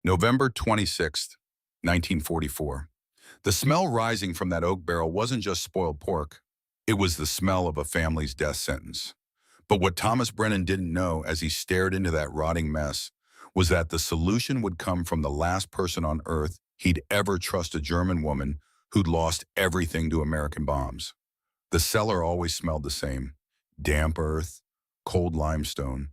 November 26th, 1944. The smell rising from that oak barrel wasn't just spoiled pork. It was the smell of a family's death sentence. But what Thomas Brennan didn't know as he stared into that rotting mess was that the solution would come from the last person on earth he'd ever trust, a German woman who'd lost everything to American bombs. The cellar always smelled the same: damp earth, cold limestone,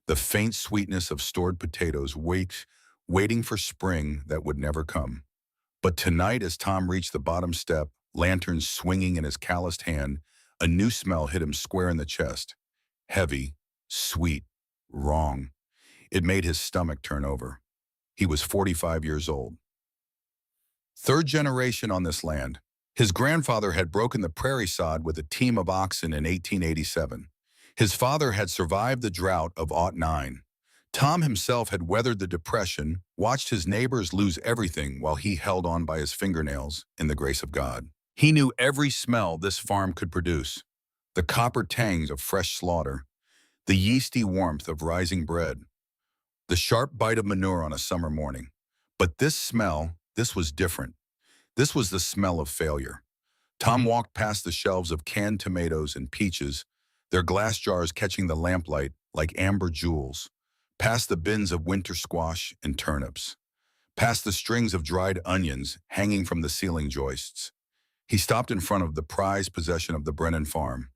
the faint sweetness of stored potatoes waiting for spring that would never come. But tonight, as Tom reached the bottom step, lantern swinging in his calloused hand, a new smell hit him square in the chest. Heavy, sweet, wrong. It made his stomach turn over. He was 45 years old. Third generation on this land. His grandfather had broken the prairie sod with a team of oxen in 1887. His father had survived the drought of '09. Tom himself had weathered the Depression, watched his neighbors lose everything while he held on by his fingernails in the grace of God. He knew every smell this farm could produce: the copper tangs of fresh slaughter, the yeasty warmth of rising bread, the sharp bite of manure on a summer morning. But this smell, this was different. This was the smell of failure. Tom walked past the shelves of canned tomatoes and peaches, their glass jars catching the lamplight like amber jewels, past the bins of winter squash and turnips, past the strings of dried onions hanging from the ceiling joists. He stopped in front of the prized possession of the Brennan farm,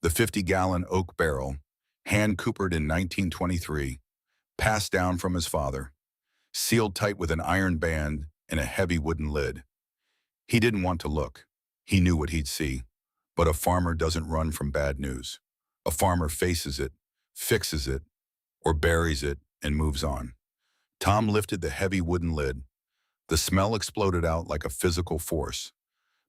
the 50-gallon oak barrel, hand-coopered in 1923, passed down from his father, sealed tight with an iron band and a heavy wooden lid. He didn't want to look. He knew what he'd see. But a farmer doesn't run from bad news. A farmer faces it, fixes it, or buries it and moves on. Tom lifted the heavy wooden lid. The smell exploded out like a physical force.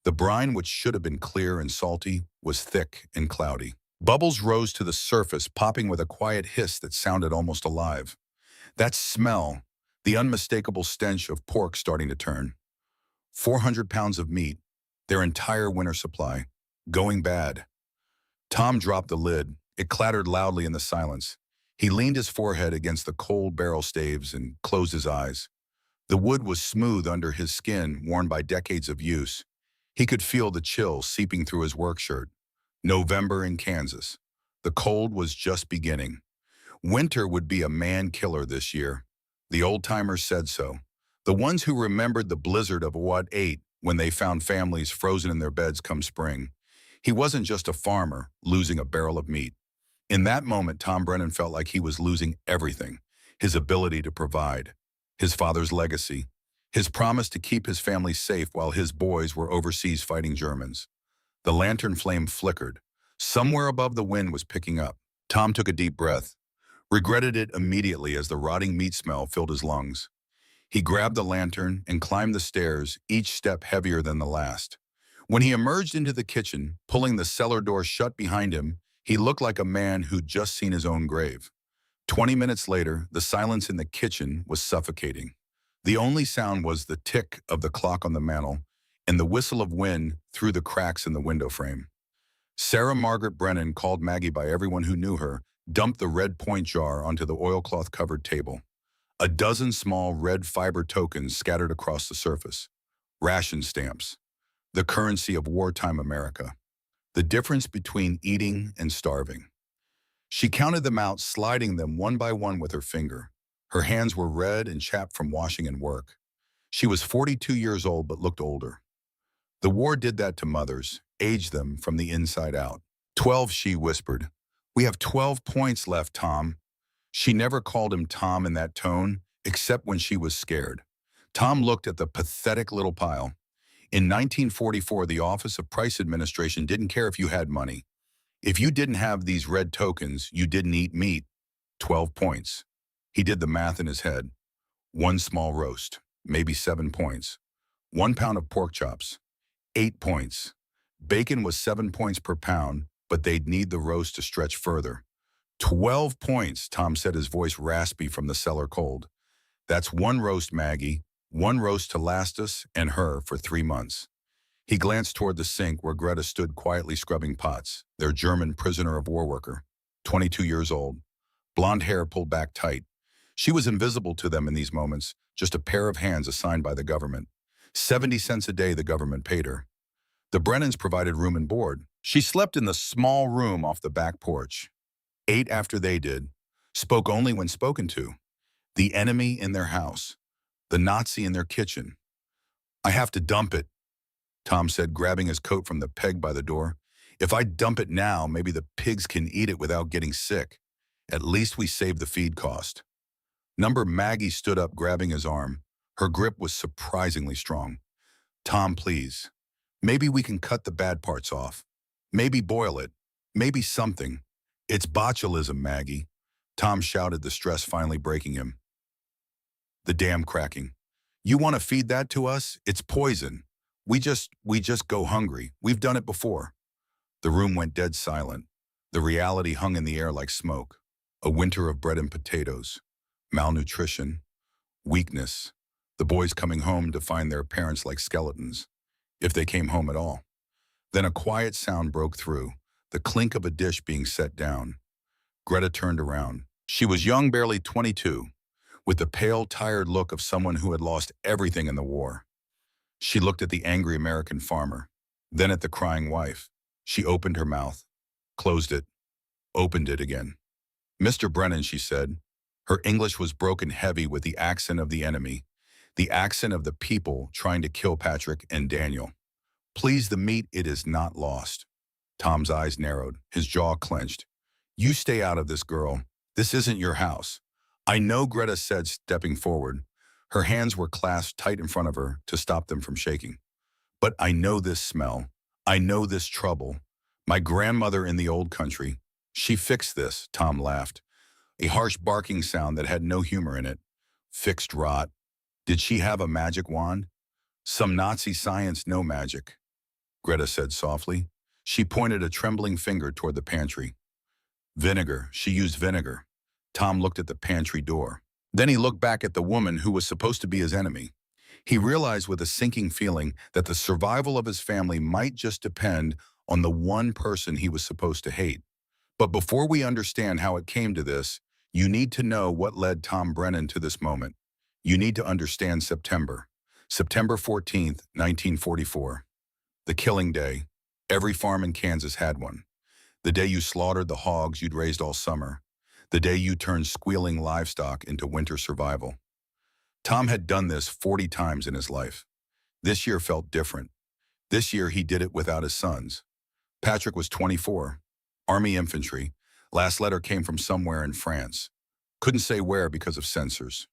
The brine, which should have been clear and salty, was thick and cloudy. Bubbles rose to the surface, popping with a quiet hiss that sounded almost alive. That smell, the unmistakable stench of pork starting to turn. 400 pounds of meat, their entire winter supply, going bad. Tom dropped the lid. It clattered loudly in the silence. He leaned his forehead against the cold barrel staves and closed his eyes. The wood was smooth under his skin, worn by decades of use. He could feel the chill seeping through his work shirt. November in Kansas. The cold was just beginning. Winter would be a man-killer this year. The old-timers said so. The ones who remembered the blizzard of '08 when they found families frozen in their beds come spring. He wasn't just a farmer losing a barrel of meat. In that moment, Tom Brennan felt like he was losing everything: his ability to provide, his father's legacy, his promise to keep his family safe while his boys were overseas fighting Germans. The lantern flame flickered. Somewhere above, the wind was picking up. Tom took a deep breath, regretted it immediately as the rotting meat smell filled his lungs. He grabbed the lantern and climbed the stairs, each step heavier than the last. When he emerged into the kitchen, pulling the cellar door shut behind him, he looked like a man who'd just seen his own grave. 20 minutes later, the silence in the kitchen was suffocating. The only sound was the tick of the clock on the mantel and the whistle of wind through the cracks in the window frame. Sarah Margaret Brennan, called Maggie by everyone who knew her, dumped the red point jar onto the oilcloth-covered table. A dozen small red fiber tokens scattered across the surface. Ration stamps, the currency of wartime America. The difference between eating and starving. She counted them out, sliding them one by one with her finger. Her hands were red and chapped from washing and work. She was 42 years old but looked older. The war did that to mothers, aged them from the inside out. 12, she whispered. We have 12 points left, Tom. She never called him Tom in that tone, except when she was scared. Tom looked at the pathetic little pile. In 1944, the Office of Price Administration didn't care if you had money. If you didn't have these red tokens, you didn't eat meat. 12 points. He did the math in his head. One small roast, maybe 7 points. 1 pound of pork chops, 8 points. Bacon was 7 points per pound, but they'd need the roast to stretch further. 12 points, Tom said, his voice raspy from the cellar cold. That's one roast, Maggie. One roast to last us and her for 3 months. He glanced toward the sink where Greta stood quietly scrubbing pots, their German prisoner of war worker, 22 years old. Blonde hair pulled back tight. She was invisible to them in these moments, just a pair of hands assigned by the government. 70 cents a day the government paid her. The Brennans provided room and board. She slept in the small room off the back porch. Ate after they did. Spoke only when spoken to. The enemy in their house. The Nazi in their kitchen. "I have to dump it," Tom said, grabbing his coat from the peg by the door. "If I dump it now, maybe the pigs can eat it without getting sick. At least we save the feed cost." Number Maggie stood up, grabbing his arm. Her grip was surprisingly strong. "Tom, please. Maybe we can cut the bad parts off. Maybe boil it. Maybe something." "It's botulism, Maggie," Tom shouted, the stress finally breaking him. "The dam cracking. You want to feed that to us? It's poison. We just go hungry. We've done it before." The room went dead silent. The reality hung in the air like smoke. A winter of bread and potatoes. Malnutrition. Weakness. The boys coming home to find their parents like skeletons, if they came home at all. Then a quiet sound broke through, the clink of a dish being set down. Greta turned around. She was young, barely 22, with the pale, tired look of someone who had lost everything in the war. She looked at the angry American farmer, then at the crying wife. She opened her mouth, closed it, opened it again. "Mr. Brennan," she said. Her English was broken heavy with the accent of the enemy, the accent of the people trying to kill Patrick and Daniel. "Please, the meat, it is not lost." Tom's eyes narrowed, his jaw clenched. "You stay out of this, girl. This isn't your house." "I know," Greta said, stepping forward. Her hands were clasped tight in front of her to stop them from shaking. "But I know this smell. I know this trouble. My grandmother in the old country. She fixed this," Tom laughed. A harsh barking sound that had no humor in it. "Fixed rot. Did she have a magic wand?" "Some Nazi science, no magic," Greta said softly. She pointed a trembling finger toward the pantry. "Vinegar. She used vinegar." Tom looked at the pantry door. Then he looked back at the woman who was supposed to be his enemy. He realized with a sinking feeling that the survival of his family might just depend on the one person he was supposed to hate. But before we understand how it came to this, you need to know what led Tom Brennan to this moment. You need to understand September. September 14th, 1944. The killing day. Every farm in Kansas had one. The day you slaughtered the hogs you'd raised all summer. The day you turned squealing livestock into winter survival. Tom had done this 40 times in his life. This year felt different. This year he did it without his sons. Patrick was 24, Army infantry. Last letter came from somewhere in France. Couldn't say where because of censors.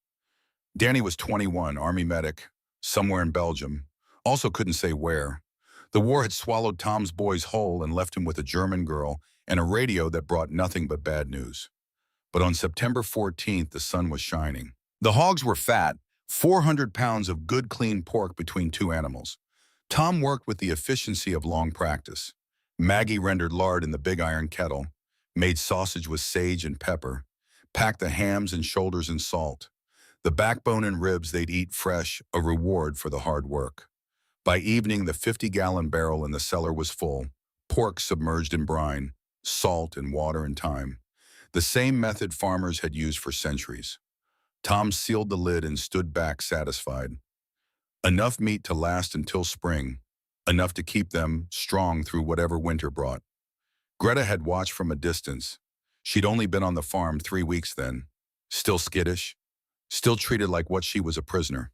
Danny was 21, Army medic, somewhere in Belgium. Also couldn't say where. The war had swallowed Tom's boys whole and left him with a German girl and a radio that brought nothing but bad news. But on September 14th, the sun was shining. The hogs were fat, 400 pounds of good clean pork between two animals. Tom worked with the efficiency of long practice. Maggie rendered lard in the big iron kettle, made sausage with sage and pepper, packed the hams and shoulders in salt. The backbone and ribs they'd eat fresh, a reward for the hard work. By evening, the 50-gallon barrel in the cellar was full, pork submerged in brine, salt and water and thyme. The same method farmers had used for centuries. Tom sealed the lid and stood back satisfied. Enough meat to last until spring, enough to keep them strong through whatever winter brought. Greta had watched from a distance. She'd only been on the farm 3 weeks then. Still skittish, still treated like what she was, a prisoner.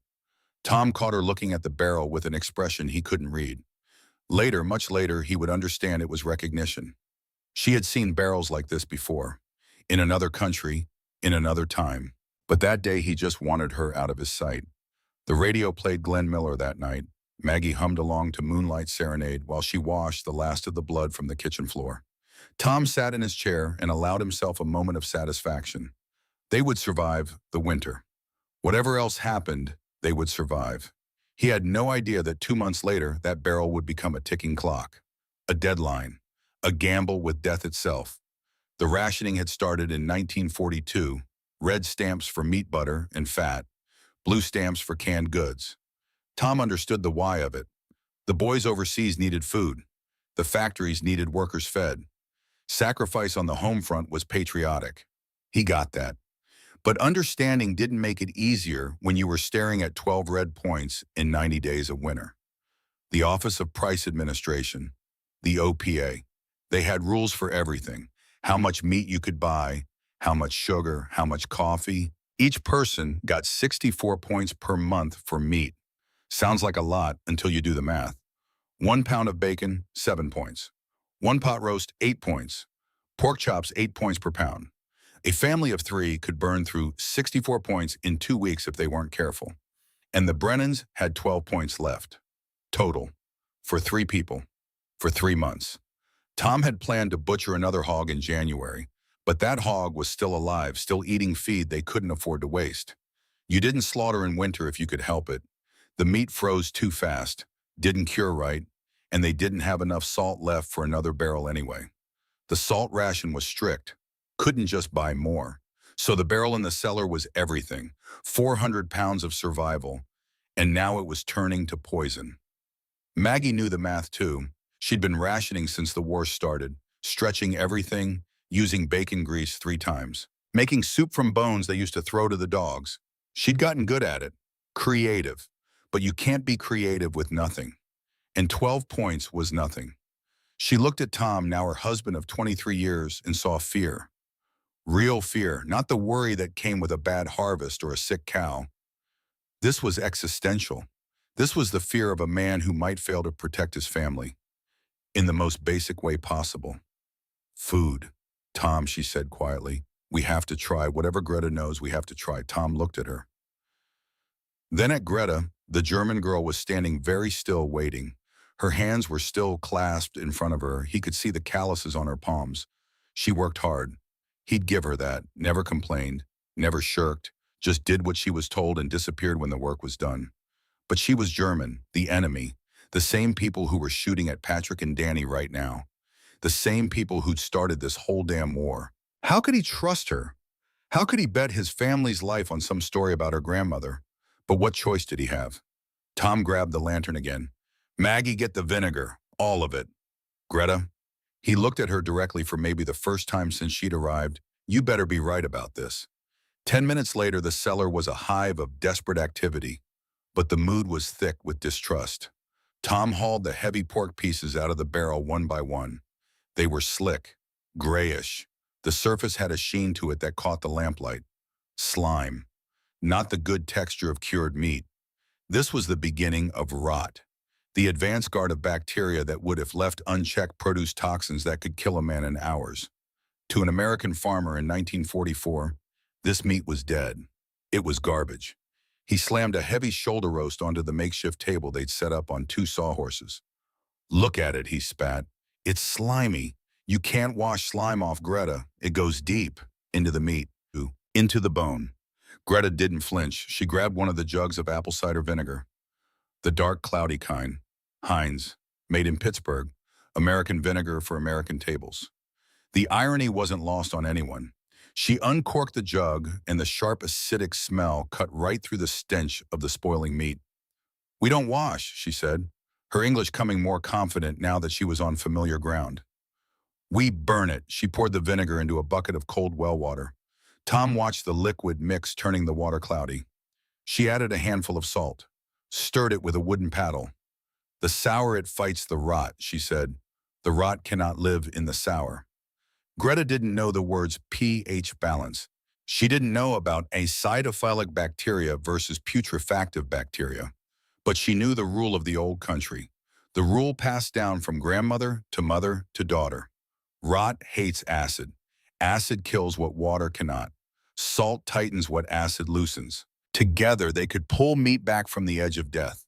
Tom caught her looking at the barrel with an expression he couldn't read. Later, much later, he would understand it was recognition. She had seen barrels like this before, in another country, in another time. But that day he just wanted her out of his sight. The radio played Glenn Miller that night. Maggie hummed along to Moonlight Serenade while she washed the last of the blood from the kitchen floor. Tom sat in his chair and allowed himself a moment of satisfaction. They would survive the winter. Whatever else happened, they would survive. He had no idea that 2 months later, that barrel would become a ticking clock, a deadline, a gamble with death itself. The rationing had started in 1942, red stamps for meat, butter, and fat, blue stamps for canned goods. Tom understood the why of it. The boys overseas needed food. The factories needed workers fed. Sacrifice on the home front was patriotic. He got that. But understanding didn't make it easier when you were staring at 12 red points in 90 days of winter. The Office of Price Administration, the OPA, they had rules for everything. How much meat you could buy, how much sugar, how much coffee. Each person got 64 points per month for meat. Sounds like a lot until you do the math. 1 pound of bacon, 7 points. One pot roast, 8 points. Pork chops, 8 points per pound. A family of 3 could burn through 64 points in 2 weeks if they weren't careful. And the Brennans had 12 points left. Total. For 3 people. For 3 months. Tom had planned to butcher another hog in January, but that hog was still alive, still eating feed they couldn't afford to waste. You didn't slaughter in winter if you could help it. The meat froze too fast, didn't cure right, and they didn't have enough salt left for another barrel anyway. The salt ration was strict. Couldn't just buy more. So the barrel in the cellar was everything. 400 pounds of survival. And now it was turning to poison. Maggie knew the math too. She'd been rationing since the war started, stretching everything, using bacon grease 3 times, making soup from bones they used to throw to the dogs. She'd gotten good at it. Creative. But you can't be creative with nothing. And 12 points was nothing. She looked at Tom, now her husband of 23 years, and saw fear. Real fear, not the worry that came with a bad harvest or a sick cow. This was existential. This was the fear of a man who might fail to protect his family in the most basic way possible. Food. Tom, she said quietly, we have to try. Whatever Greta knows, we have to try. Tom looked at her. Then at Greta, the German girl was standing very still, waiting. Her hands were still clasped in front of her. He could see the calluses on her palms. She worked hard. He'd give her that, never complained, never shirked, just did what she was told and disappeared when the work was done. But she was German, the enemy, the same people who were shooting at Patrick and Danny right now, the same people who'd started this whole damn war. How could he trust her? How could he bet his family's life on some story about her grandmother? But what choice did he have? Tom grabbed the lantern again. Maggie, get the vinegar, all of it. Greta, he looked at her directly for maybe the first time since she'd arrived. You better be right about this. 10 minutes later, the cellar was a hive of desperate activity, but the mood was thick with distrust. Tom hauled the heavy pork pieces out of the barrel one by one. They were slick, grayish. The surface had a sheen to it that caught the lamplight. Slime, not the good texture of cured meat. This was the beginning of rot, the advanced guard of bacteria that would, if left unchecked, produce toxins that could kill a man in hours. To an American farmer in 1944, this meat was dead. It was garbage. He slammed a heavy shoulder roast onto the makeshift table they'd set up on 2 sawhorses. Look at it, he spat. It's slimy. You can't wash slime off, Greta. It goes deep into the meat, into the bone. Greta didn't flinch. She grabbed one of the jugs of apple cider vinegar. The dark, cloudy kind. Heinz, made in Pittsburgh. American vinegar for American tables. The irony wasn't lost on anyone. She uncorked the jug, and the sharp acidic smell cut right through the stench of the spoiling meat. We don't wash, she said, her English coming more confident now that she was on familiar ground. We burn it. She poured the vinegar into a bucket of cold well water. Tom watched the liquid mix, turning the water cloudy. She added a handful of salt, stirred it with a wooden paddle. The sour, it fights the rot, she said. The rot cannot live in the sour. Greta didn't know the words pH balance. She didn't know about acidophilic bacteria versus putrefactive bacteria. But she knew the rule of the old country, the rule passed down from grandmother to mother to daughter. Rot hates acid. Acid kills what water cannot. Salt tightens what acid loosens. Together, they could pull meat back from the edge of death.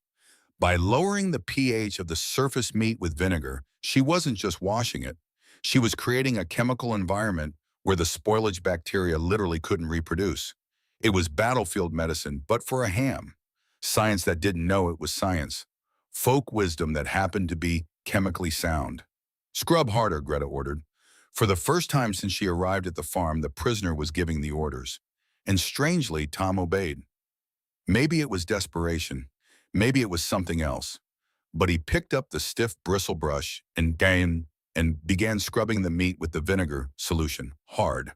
By lowering the pH of the surface meat with vinegar, she wasn't just washing it. She was creating a chemical environment where the spoilage bacteria literally couldn't reproduce. It was battlefield medicine, but for a ham. Science that didn't know it was science. Folk wisdom that happened to be chemically sound. Scrub harder, Greta ordered. For the first time since she arrived at the farm, the prisoner was giving the orders. And strangely, Tom obeyed. Maybe it was desperation. Maybe it was something else. But he picked up the stiff bristle brush and began scrubbing the meat with the vinegar solution, hard.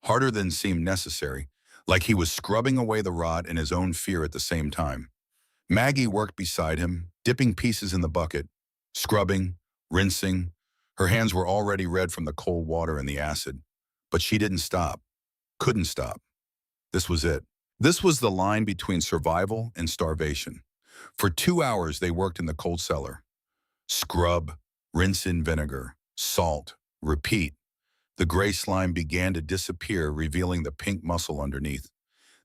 Harder than seemed necessary. like he was scrubbing away the rot and his own fear at the same time. Maggie worked beside him, dipping pieces in the bucket, scrubbing, rinsing. Her hands were already red from the cold water and the acid. But she didn't stop, couldn't stop. This was it. This was the line between survival and starvation. For 2 hours, they worked in the cold cellar. Scrub, rinse in vinegar, salt, repeat. The gray slime began to disappear, revealing the pink muscle underneath.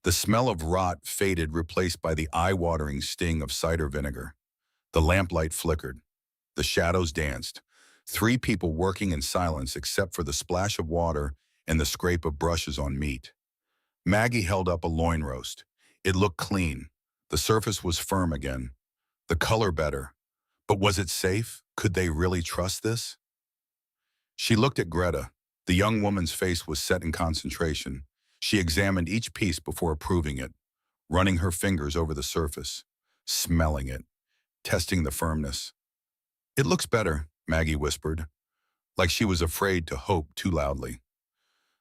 The smell of rot faded, replaced by the eye-watering sting of cider vinegar. The lamplight flickered. The shadows danced. 3 people working in silence except for the splash of water and the scrape of brushes on meat. Maggie held up a loin roast. It looked clean. The surface was firm again. The color better. But was it safe? Could they really trust this? She looked at Greta. The young woman's face was set in concentration. She examined each piece before approving it, running her fingers over the surface, smelling it, testing the firmness. "It looks better," Maggie whispered, like she was afraid to hope too loudly.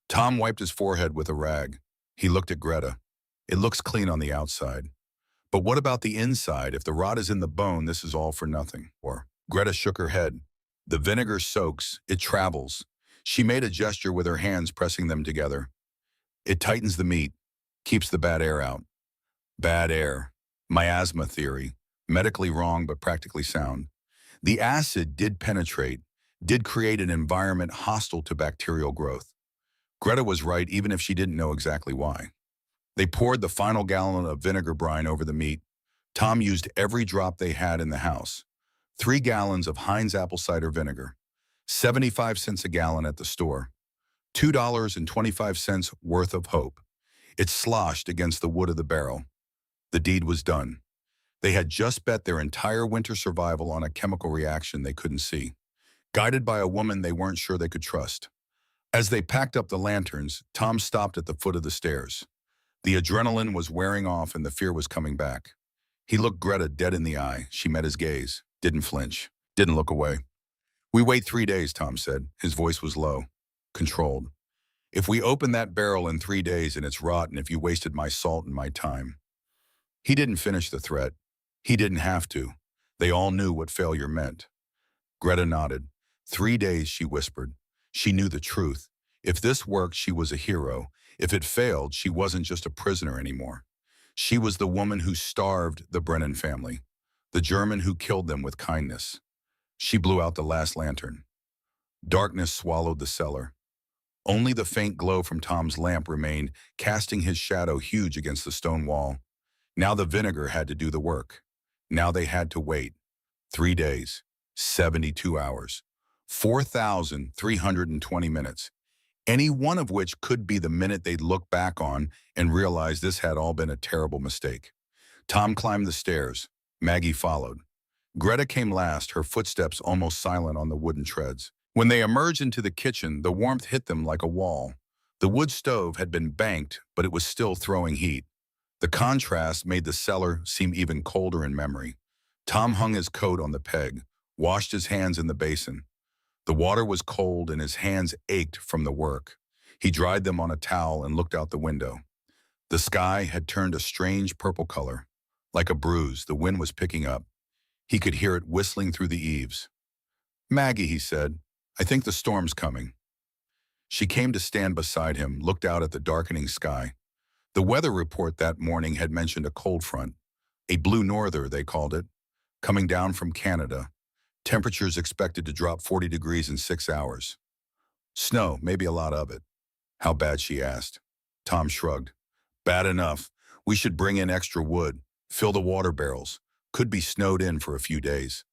Tom wiped his forehead with a rag. He looked at Greta. "It looks clean on the outside. But what about the inside? If the rot is in the bone, this is all for nothing." Or Greta shook her head. "The vinegar soaks, it travels." She made a gesture with her hands, pressing them together. "It tightens the meat, keeps the bad air out." Bad air. Miasma theory. Medically wrong, but practically sound. The acid did penetrate, did create an environment hostile to bacterial growth. Greta was right, even if she didn't know exactly why. They poured the final gallon of vinegar brine over the meat. Tom used every drop they had in the house. 3 gallons of Heinz apple cider vinegar. 75 cents a gallon at the store. $2.25 worth of hope. It sloshed against the wood of the barrel. The deed was done. They had just bet their entire winter survival on a chemical reaction they couldn't see, guided by a woman they weren't sure they could trust. As they packed up the lanterns, Tom stopped at the foot of the stairs. The adrenaline was wearing off and the fear was coming back. He looked Greta dead in the eye. She met his gaze, didn't flinch, didn't look away. "We wait 3 days, Tom said. His voice was low, controlled. "If we open that barrel in 3 days and it's rotten, if you wasted my salt and my time." He didn't finish the threat. He didn't have to. They all knew what failure meant. Greta nodded. 3 days, she whispered. She knew the truth. If this worked, she was a hero. If it failed, she wasn't just a prisoner anymore. She was the woman who starved the Brennan family, the German who killed them with kindness. She blew out the last lantern. Darkness swallowed the cellar. Only the faint glow from Tom's lamp remained, casting his shadow huge against the stone wall. Now the vinegar had to do the work. Now they had to wait. 3 days, 72 hours, 4,320 minutes, any one of which could be the minute they'd look back on and realize this had all been a terrible mistake. Tom climbed the stairs. Maggie followed. Greta came last, her footsteps almost silent on the wooden treads. When they emerged into the kitchen, the warmth hit them like a wall. The wood stove had been banked, but it was still throwing heat. The contrast made the cellar seem even colder in memory. Tom hung his coat on the peg, washed his hands in the basin. The water was cold and his hands ached from the work. He dried them on a towel and looked out the window. The sky had turned a strange purple color. Like a bruise, the wind was picking up. He could hear it whistling through the eaves. "Maggie," he said, "I think the storm's coming." She came to stand beside him, looked out at the darkening sky. The weather report that morning had mentioned a cold front, a blue norther, they called it, coming down from Canada. Temperatures expected to drop 40 degrees in 6 hours. Snow, maybe a lot of it. "How bad?" she asked. Tom shrugged. "Bad enough. We should bring in extra wood, fill the water barrels. Could be snowed in for a few days."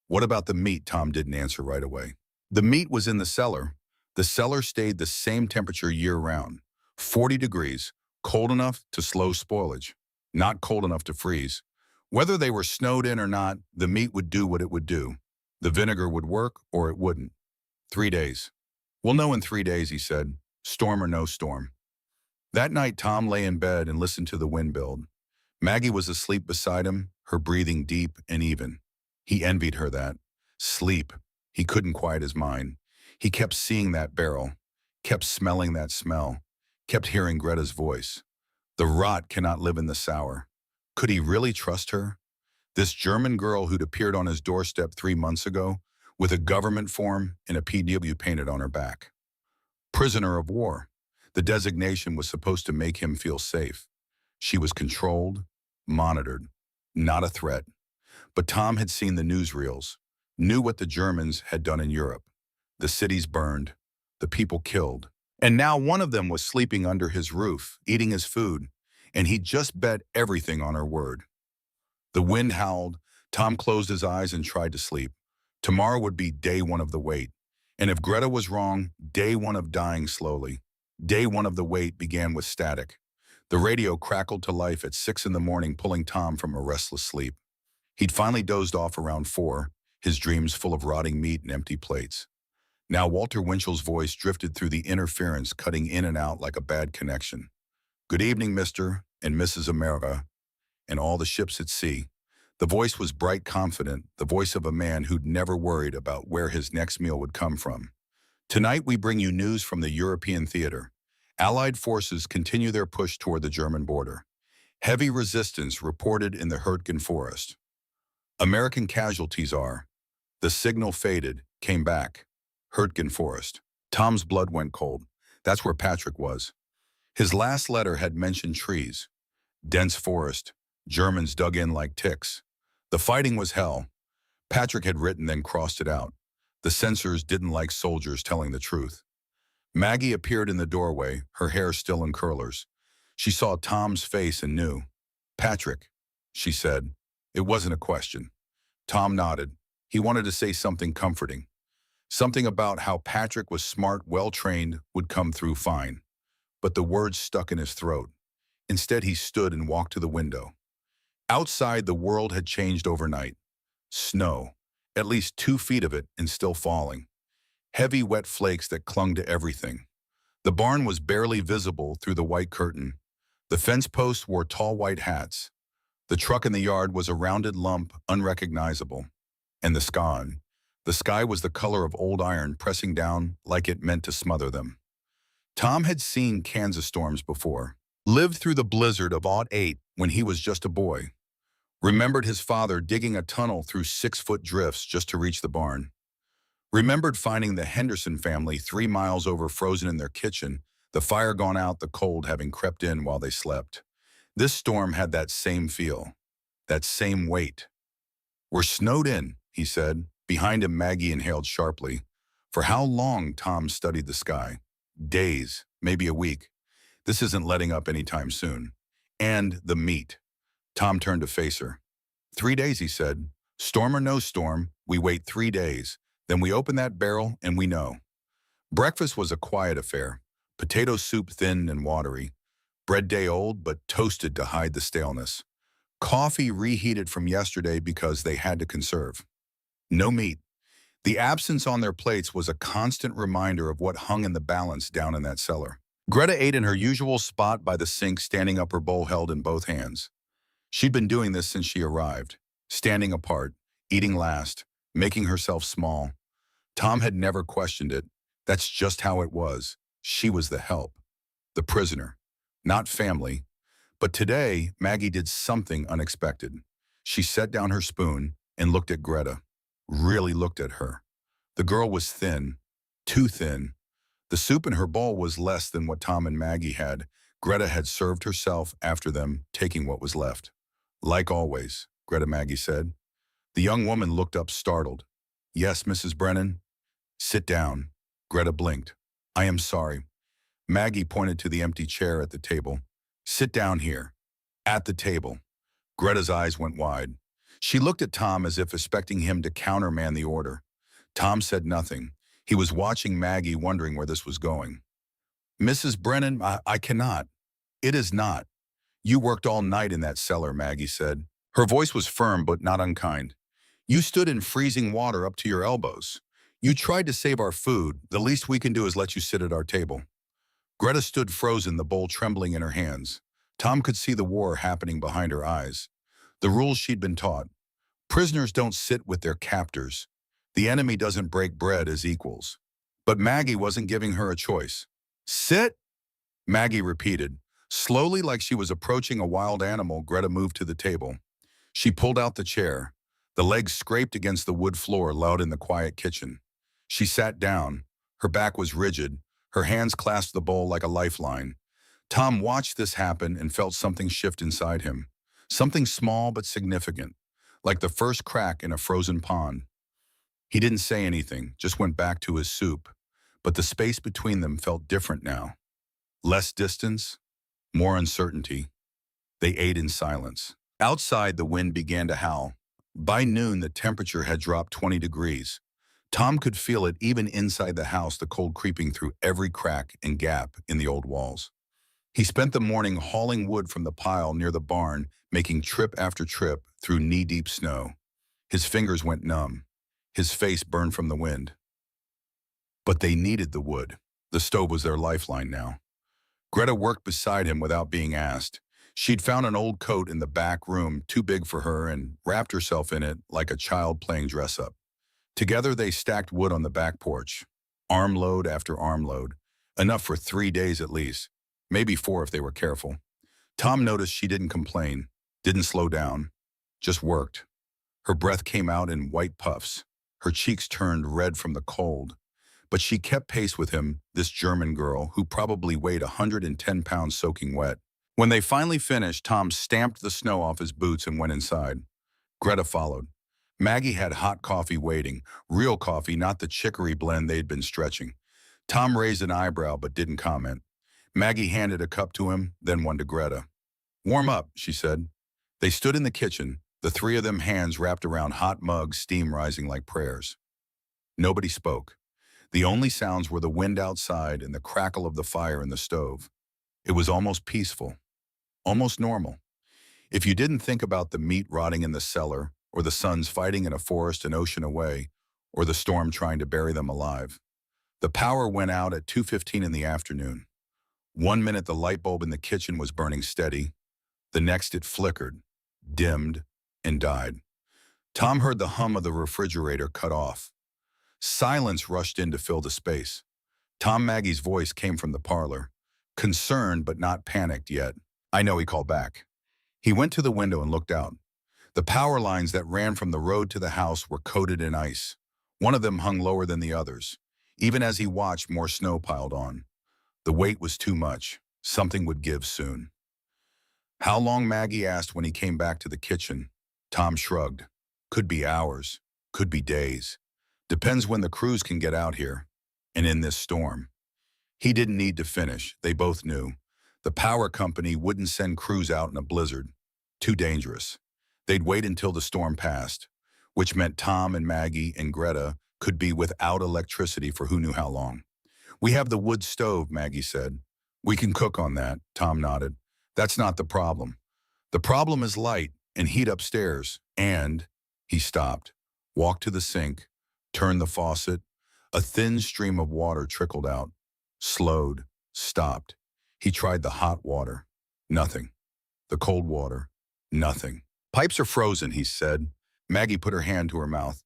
"What about the meat?" Tom didn't answer right away. The meat was in the cellar. The cellar stayed the same temperature year-round, 40 degrees, cold enough to slow spoilage, not cold enough to freeze. Whether they were snowed in or not, the meat would do what it would do. The vinegar would work or it wouldn't. 3 days. "We'll know in 3 days," he said, storm or no storm. That night, Tom lay in bed and listened to the wind build. Maggie was asleep beside him, her breathing deep and even. He envied her that. Sleep. He couldn't quiet his mind. He kept seeing that barrel, kept smelling that smell, kept hearing Greta's voice. The rot cannot live in the sour. Could he really trust her? This German girl who'd appeared on his doorstep 3 months ago with a government form and a POW painted on her back. Prisoner of war. The designation was supposed to make him feel safe. She was controlled, monitored, not a threat. But Tom had seen the newsreels, knew what the Germans had done in Europe. The cities burned, the people killed. And now one of them was sleeping under his roof, eating his food, and he just bet everything on her word. The wind howled. Tom closed his eyes and tried to sleep. Tomorrow would be day one of the wait. And if Greta was wrong, day one of dying slowly. Day one of the wait began with static. The radio crackled to life at 6 in the morning, pulling Tom from a restless sleep. He'd finally dozed off around 4, his dreams full of rotting meat and empty plates. Now Walter Winchell's voice drifted through the interference, cutting in and out like a bad connection. Good evening, Mr. and Mrs. America, and all the ships at sea. The voice was bright, confident, the voice of a man who'd never worried about where his next meal would come from. Tonight we bring you news from the European theater. Allied forces continue their push toward the German border. Heavy resistance reported in the Hurtgen forest. American casualties are. The signal faded, came back. Hurtgen forest. Tom's blood went cold. That's where Patrick was. His last letter had mentioned trees. Dense forest. Germans dug in like ticks. The fighting was hell. Patrick had written, then crossed it out. The censors didn't like soldiers telling the truth. Maggie appeared in the doorway, her hair still in curlers. She saw Tom's face and knew. Patrick, she said. It wasn't a question. Tom nodded. He wanted to say something comforting. Something about how Patrick was smart, well-trained, would come through fine. But the words stuck in his throat. Instead, he stood and walked to the window. Outside, the world had changed overnight. Snow, at least 2 feet of it, and still falling. Heavy, wet flakes that clung to everything. The barn was barely visible through the white curtain. The fence posts wore tall white hats. The truck in the yard was a rounded lump, unrecognizable. And the sky was the color of old iron pressing down like it meant to smother them. Tom had seen Kansas storms before, lived through the blizzard of '08 when he was just a boy. Remembered his father digging a tunnel through 6-foot drifts just to reach the barn. Remembered finding the Henderson family 3 miles over frozen in their kitchen, the fire gone out, the cold having crept in while they slept. This storm had that same feel, that same weight. We're snowed in, he said. Behind him, Maggie inhaled sharply. For how long? Tom studied the sky. Days, maybe a week. This isn't letting up anytime soon. And the meat. Tom turned to face her. 3 days, he said. Storm or no storm, we wait 3 days. Then we open that barrel and we know. Breakfast was a quiet affair. Potato soup thin and watery. Bread day old but toasted to hide the staleness. Coffee reheated from yesterday because they had to conserve. No meat. The absence on their plates was a constant reminder of what hung in the balance down in that cellar. Greta ate in her usual spot by the sink, standing up, her bowl held in both hands. She'd been doing this since she arrived, standing apart, eating last, making herself small. Tom had never questioned it. That's just how it was. She was the help, the prisoner, not family. But today, Maggie did something unexpected. She set down her spoon and looked at Greta, really looked at her. The girl was thin, too thin. The soup in her bowl was less than what Tom and Maggie had. Greta had served herself after them, taking what was left. Like always, Maggie said. The young woman looked up, startled. Yes, Mrs. Brennan? Sit down. Greta blinked. I am sorry. Maggie pointed to the empty chair at the table. Sit down here. At the table. Greta's eyes went wide. She looked at Tom as if expecting him to countermand the order. Tom said nothing. He was watching Maggie, wondering where this was going. Mrs. Brennan, I cannot. It is not. You worked all night in that cellar, Maggie said. Her voice was firm but not unkind. You stood in freezing water up to your elbows. You tried to save our food. The least we can do is let you sit at our table. Greta stood frozen, the bowl trembling in her hands. Tom could see the war happening behind her eyes. The rules she'd been taught. Prisoners don't sit with their captors. The enemy doesn't break bread as equals. But Maggie wasn't giving her a choice. Sit? Maggie repeated. Slowly, like she was approaching a wild animal, Greta moved to the table. She pulled out the chair. The legs scraped against the wood floor loud in the quiet kitchen. She sat down. Her back was rigid. Her hands clasped the bowl like a lifeline. Tom watched this happen and felt something shift inside him. Something small but significant, like the first crack in a frozen pond. He didn't say anything, just went back to his soup. But the space between them felt different now. Less distance, more uncertainty. They ate in silence. Outside, the wind began to howl. By noon, the temperature had dropped 20 degrees. Tom could feel it even inside the house, the cold creeping through every crack and gap in the old walls. He spent the morning hauling wood from the pile near the barn, making trip after trip through knee-deep snow. His fingers went numb. His face burned from the wind. But they needed the wood. The stove was their lifeline now. Greta worked beside him without being asked. She'd found an old coat in the back room, too big for her, and wrapped herself in it like a child playing dress-up. Together they stacked wood on the back porch, armload after armload, enough for 3 days at least, maybe 4 if they were careful. Tom noticed she didn't complain, didn't slow down, just worked. Her breath came out in white puffs. Her cheeks turned red from the cold. But she kept pace with him, this German girl who probably weighed 110 pounds soaking wet. When they finally finished, Tom stamped the snow off his boots and went inside. Greta followed. Maggie had hot coffee waiting, real coffee, not the chicory blend they'd been stretching. Tom raised an eyebrow but didn't comment. Maggie handed a cup to him, then one to Greta. "Warm up," she said. They stood in the kitchen, the 3 of them, hands wrapped around hot mugs, steam rising like prayers. Nobody spoke. The only sounds were the wind outside and the crackle of the fire in the stove. It was almost peaceful, almost normal. If you didn't think about the meat rotting in the cellar, or the sons fighting in a forest an ocean away, or the storm trying to bury them alive. The power went out at 2:15 in the afternoon. 1 minute the light bulb in the kitchen was burning steady. The next it flickered, dimmed, and died. Tom heard the hum of the refrigerator cut off. Silence rushed in to fill the space. Maggie's voice came from the parlor, concerned but not panicked yet. "I know," he called back. He went to the window and looked out. The power lines that ran from the road to the house were coated in ice. One of them hung lower than the others. Even as he watched, more snow piled on. The weight was too much. Something would give soon. "How long?" Maggie asked when he came back to the kitchen. Tom shrugged. "Could be hours. Could be days. Depends when the crews can get out here. And in this storm." He didn't need to finish. They both knew. The power company wouldn't send crews out in a blizzard. Too dangerous. They'd wait until the storm passed, which meant Tom and Maggie and Greta could be without electricity for who knew how long. "We have the wood stove," Maggie said. "We can cook on that," Tom nodded. "That's not the problem. The problem is light and heat upstairs. And," he stopped, walked to the sink, turned the faucet. A thin stream of water trickled out, slowed, stopped. He tried the hot water. Nothing. The cold water. Nothing. "Pipes are frozen," he said. Maggie put her hand to her mouth.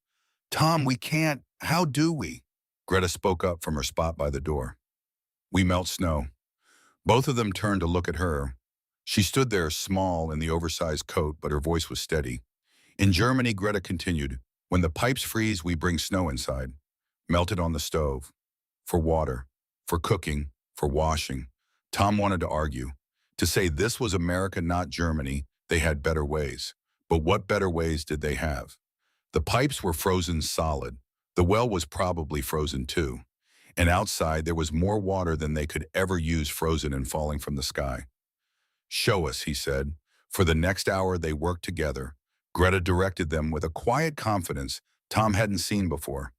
"Tom, we can't. How do we?" Greta spoke up from her spot by the door. "We melt snow." Both of them turned to look at her. She stood there, small in the oversized coat, but her voice was steady. "In Germany," Greta continued, "when the pipes freeze, we bring snow inside. Melt it on the stove. For water. For cooking. For washing." Tom wanted to argue. To say this was America, not Germany. They had better ways. But what better ways did they have? The pipes were frozen solid. The well was probably frozen too. And outside there was more water than they could ever use, frozen and falling from the sky. "Show us," he said. For the next hour they worked together. Greta directed them with a quiet confidence Tom hadn't seen before.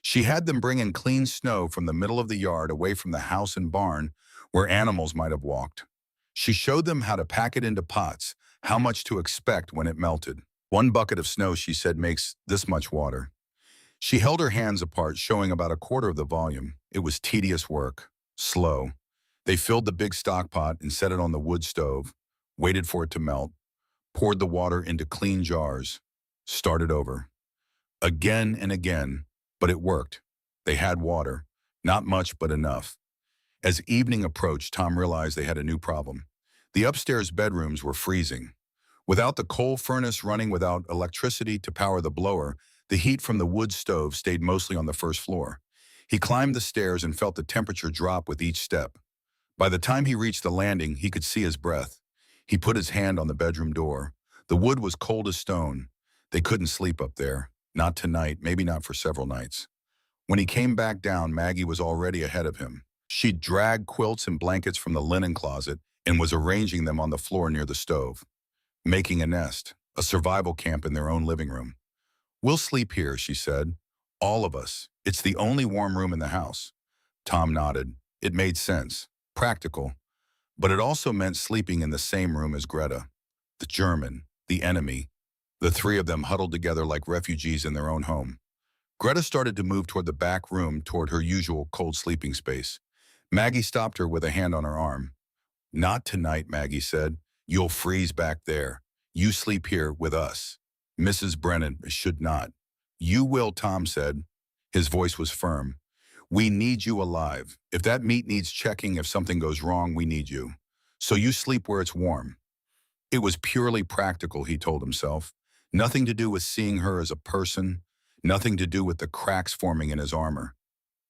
She had them bring in clean snow from the middle of the yard, away from the house and barn where animals might have walked. She showed them how to pack it into pots, how much to expect when it melted. "1 bucket of snow," she said, "makes this much water." She held her hands apart, showing about 1/4 of the volume. It was tedious work, slow. They filled the big stock pot and set it on the wood stove, waited for it to melt, poured the water into clean jars, started over. Again and again, but it worked. They had water, not much but enough. As evening approached, Tom realized they had a new problem. The upstairs bedrooms were freezing. Without the coal furnace running, without electricity to power the blower, the heat from the wood stove stayed mostly on the first floor. He climbed the stairs and felt the temperature drop with each step. By the time he reached the landing, he could see his breath. He put his hand on the bedroom door. The wood was cold as stone. They couldn't sleep up there. Not tonight, maybe not for several nights. When he came back down, Maggie was already ahead of him. She'd dragged quilts and blankets from the linen closet and was arranging them on the floor near the stove. Making a nest, a survival camp in their own living room. "We'll sleep here," she said. "All of us. It's the only warm room in the house." Tom nodded. It made sense. Practical. But it also meant sleeping in the same room as Greta. The German, the enemy. The three of them huddled together like refugees in their own home. Greta started to move toward the back room, toward her usual cold sleeping space. Maggie stopped her with a hand on her arm. "Not tonight," Maggie said. "You'll freeze back there. You sleep here with us. Mrs. Brennan should not." "You will," Tom said. His voice was firm. "We need you alive. If that meat needs checking, if something goes wrong, we need you. So you sleep where it's warm." It was purely practical, he told himself. Nothing to do with seeing her as a person, nothing to do with the cracks forming in his armor.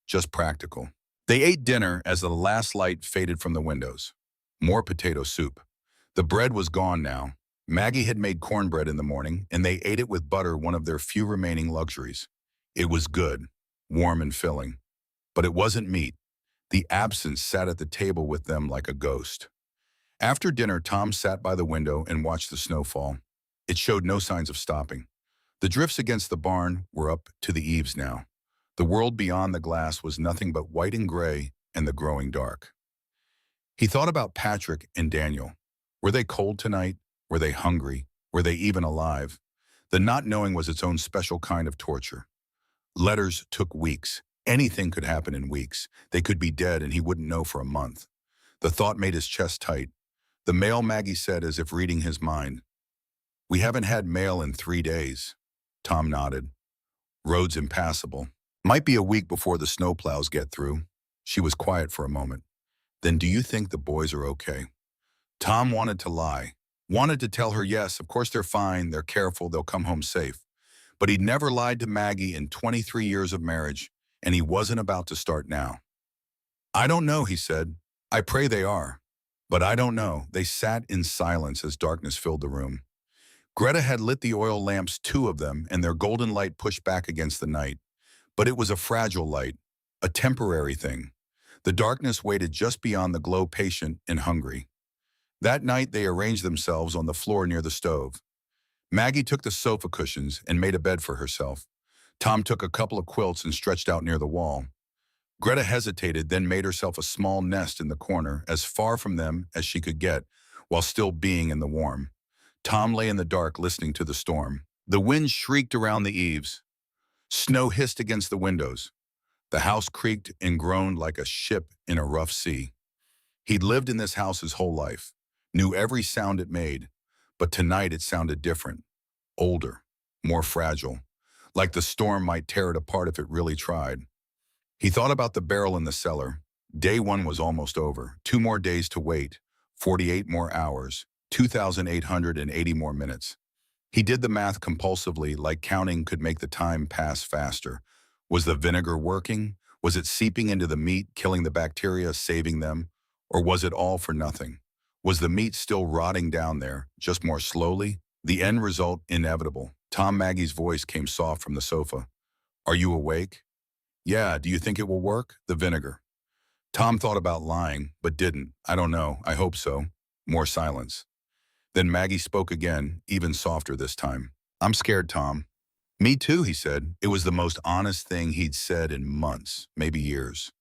Just practical. They ate dinner as the last light faded from the windows. More potato soup. The bread was gone now. Maggie had made cornbread in the morning, and they ate it with butter, one of their few remaining luxuries. It was good, warm and filling. But it wasn't meat. The absence sat at the table with them like a ghost. After dinner, Tom sat by the window and watched the snow fall. It showed no signs of stopping. The drifts against the barn were up to the eaves now. The world beyond the glass was nothing but white and gray and the growing dark. He thought about Patrick and Daniel. Were they cold tonight? Were they hungry? Were they even alive? The not knowing was its own special kind of torture. Letters took weeks. Anything could happen in weeks. They could be dead and he wouldn't know for a month. The thought made his chest tight. "The mail," Maggie said, as if reading his mind. "We haven't had mail in 3 days." Tom nodded. "Roads impassable. Might be a week before the snowplows get through." She was quiet for a moment. "Then do you think the boys are okay?" Tom wanted to lie. Wanted to tell her, yes, of course they're fine, they're careful, they'll come home safe. But he'd never lied to Maggie in 23 years of marriage, and he wasn't about to start now. "I don't know," he said. "I pray they are. But I don't know." They sat in silence as darkness filled the room. Greta had lit the oil lamps, 2 of them, and their golden light pushed back against the night. But it was a fragile light, a temporary thing. The darkness waited just beyond the glow, patient and hungry. That night they arranged themselves on the floor near the stove. Maggie took the sofa cushions and made a bed for herself. Tom took a couple of quilts and stretched out near the wall. Greta hesitated, then made herself a small nest in the corner, as far from them as she could get, while still being in the warm. Tom lay in the dark listening to the storm. The wind shrieked around the eaves. Snow hissed against the windows. The house creaked and groaned like a ship in a rough sea. He'd lived in this house his whole life, knew every sound it made, but tonight it sounded different, older, more fragile, like the storm might tear it apart if it really tried. He thought about the barrel in the cellar. Day 1 was almost over. 2 more days to wait, 48 more hours, 2,880 more minutes. He did the math compulsively, like counting could make the time pass faster. Was the vinegar working? Was it seeping into the meat, killing the bacteria, saving them? Or was it all for nothing? Was the meat still rotting down there, just more slowly? The end result inevitable. Maggie's voice came soft from the sofa. "Are you awake?" "Yeah, do you think it will work?" "The vinegar." Tom thought about lying, but didn't. "I don't know. I hope so." More silence. Then Maggie spoke again, even softer this time. "I'm scared, Tom." "Me too," he said. It was the most honest thing he'd said in months, maybe years.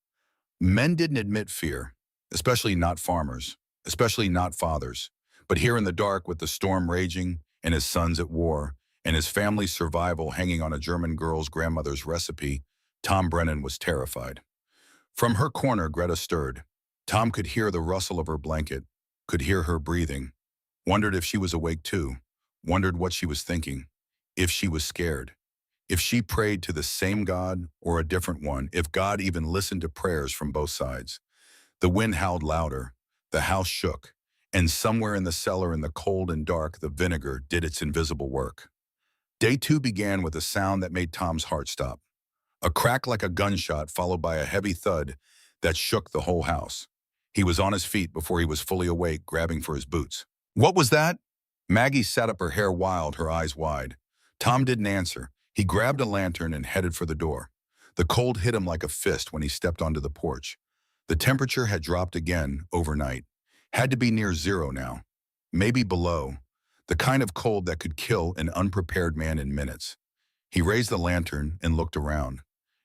Men didn't admit fear, especially not farmers, especially not fathers. But here in the dark, with the storm raging and his sons at war and his family's survival hanging on a German girl's grandmother's recipe, Tom Brennan was terrified. From her corner, Greta stirred. Tom could hear the rustle of her blanket, could hear her breathing, wondered if she was awake too, wondered what she was thinking, if she was scared, if she prayed to the same God or a different one, if God even listened to prayers from both sides. The wind howled louder, the house shook, And somewhere in the cellar in the cold and dark, the vinegar did its invisible work. Day 2 began with a sound that made Tom's heart stop. A crack like a gunshot followed by a heavy thud that shook the whole house. He was on his feet before he was fully awake, grabbing for his boots. What was that? Maggie sat up, her hair wild, her eyes wide. Tom didn't answer. He grabbed a lantern and headed for the door. The cold hit him like a fist when he stepped onto the porch. The temperature had dropped again overnight. Had to be near zero now. Maybe below. The kind of cold that could kill an unprepared man in minutes. He raised the lantern and looked around.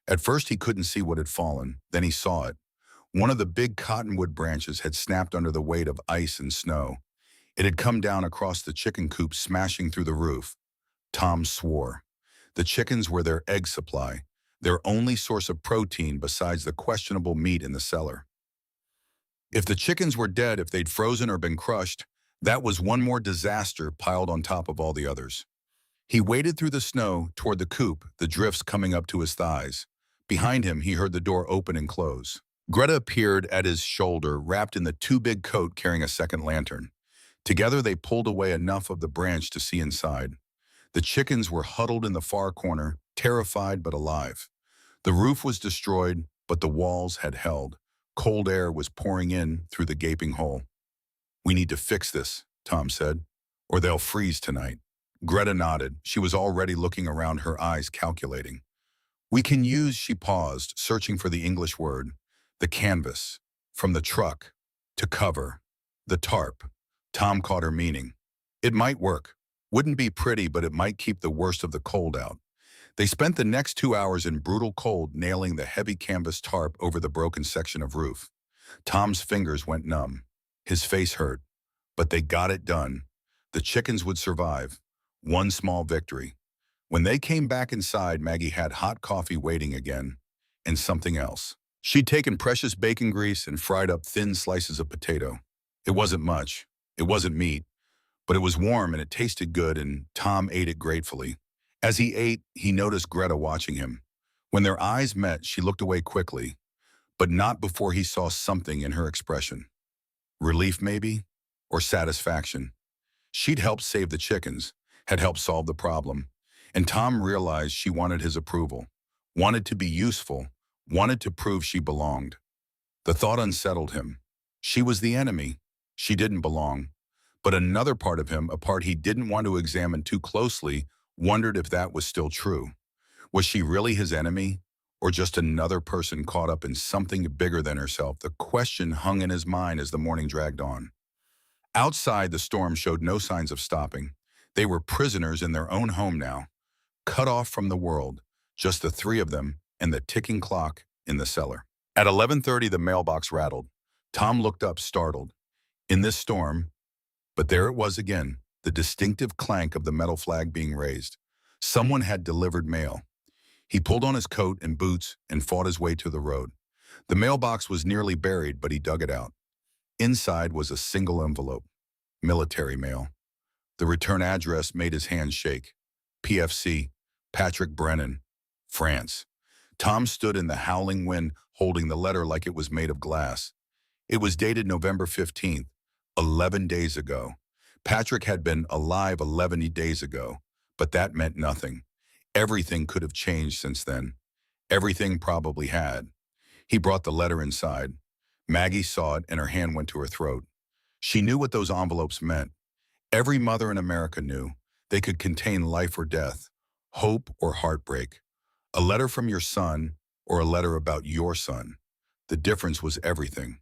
At first he couldn't see what had fallen, then he saw it. One of the big cottonwood branches had snapped under the weight of ice and snow. It had come down across the chicken coop, smashing through the roof. Tom swore. The chickens were their egg supply, their only source of protein besides the questionable meat in the cellar. If the chickens were dead, if they'd frozen or been crushed, that was one more disaster piled on top of all the others. He waded through the snow toward the coop, the drifts coming up to his thighs. Behind him, he heard the door open and close. Greta appeared at his shoulder, wrapped in the too big coat, carrying a second lantern. Together, they pulled away enough of the branch to see inside. The chickens were huddled in the far corner, terrified but alive. The roof was destroyed, but the walls had held. Cold air was pouring in through the gaping hole. "We need to fix this," Tom said, "or they'll freeze tonight." Greta nodded. She was already looking around, her eyes calculating. "We can use," she paused, searching for the English word, "the canvas, from the truck, to cover, the tarp." Tom caught her meaning. It might work. Wouldn't be pretty, but it might keep the worst of the cold out. They spent the next 2 hours in brutal cold, nailing the heavy canvas tarp over the broken section of roof. Tom's fingers went numb. His face hurt. But they got it done. The chickens would survive. One small victory. When they came back inside, Maggie had hot coffee waiting again, and something else. She'd taken precious bacon grease and fried up thin slices of potato. It wasn't much. It wasn't meat. But it was warm and it tasted good, and Tom ate it gratefully. As he ate, he noticed Greta watching him. When their eyes met, she looked away quickly, but not before he saw something in her expression. Relief, maybe? Or satisfaction? She'd helped save the chickens, had helped solve the problem, and Tom realized she wanted his approval, wanted to be useful, wanted to prove she belonged. The thought unsettled him. She was the enemy. She didn't belong. But another part of him, a part he didn't want to examine too closely, wondered if that was still true. Was she really his enemy, or just another person caught up in something bigger than herself? The question hung in his mind as the morning dragged on. Outside, the storm showed no signs of stopping. They were prisoners in their own home now, cut off from the world, just the three of them and the ticking clock in the cellar. At 11:30, the mailbox rattled. Tom looked up, startled. In this storm, but there it was again, the distinctive clank of the metal flag being raised. Someone had delivered mail. He pulled on his coat and boots and fought his way to the road. The mailbox was nearly buried, but he dug it out. Inside was a single envelope. Military mail. The return address made his hands shake. PFC, Patrick Brennan, France. Tom stood in the howling wind, holding the letter like it was made of glass. It was dated November 15th, 11 days ago. Patrick had been alive 11 days ago, but that meant nothing. Everything could have changed since then. Everything probably had. He brought the letter inside. Maggie saw it and her hand went to her throat. She knew what those envelopes meant. Every mother in America knew. They could contain life or death, hope or heartbreak. A letter from your son or a letter about your son. The difference was everything.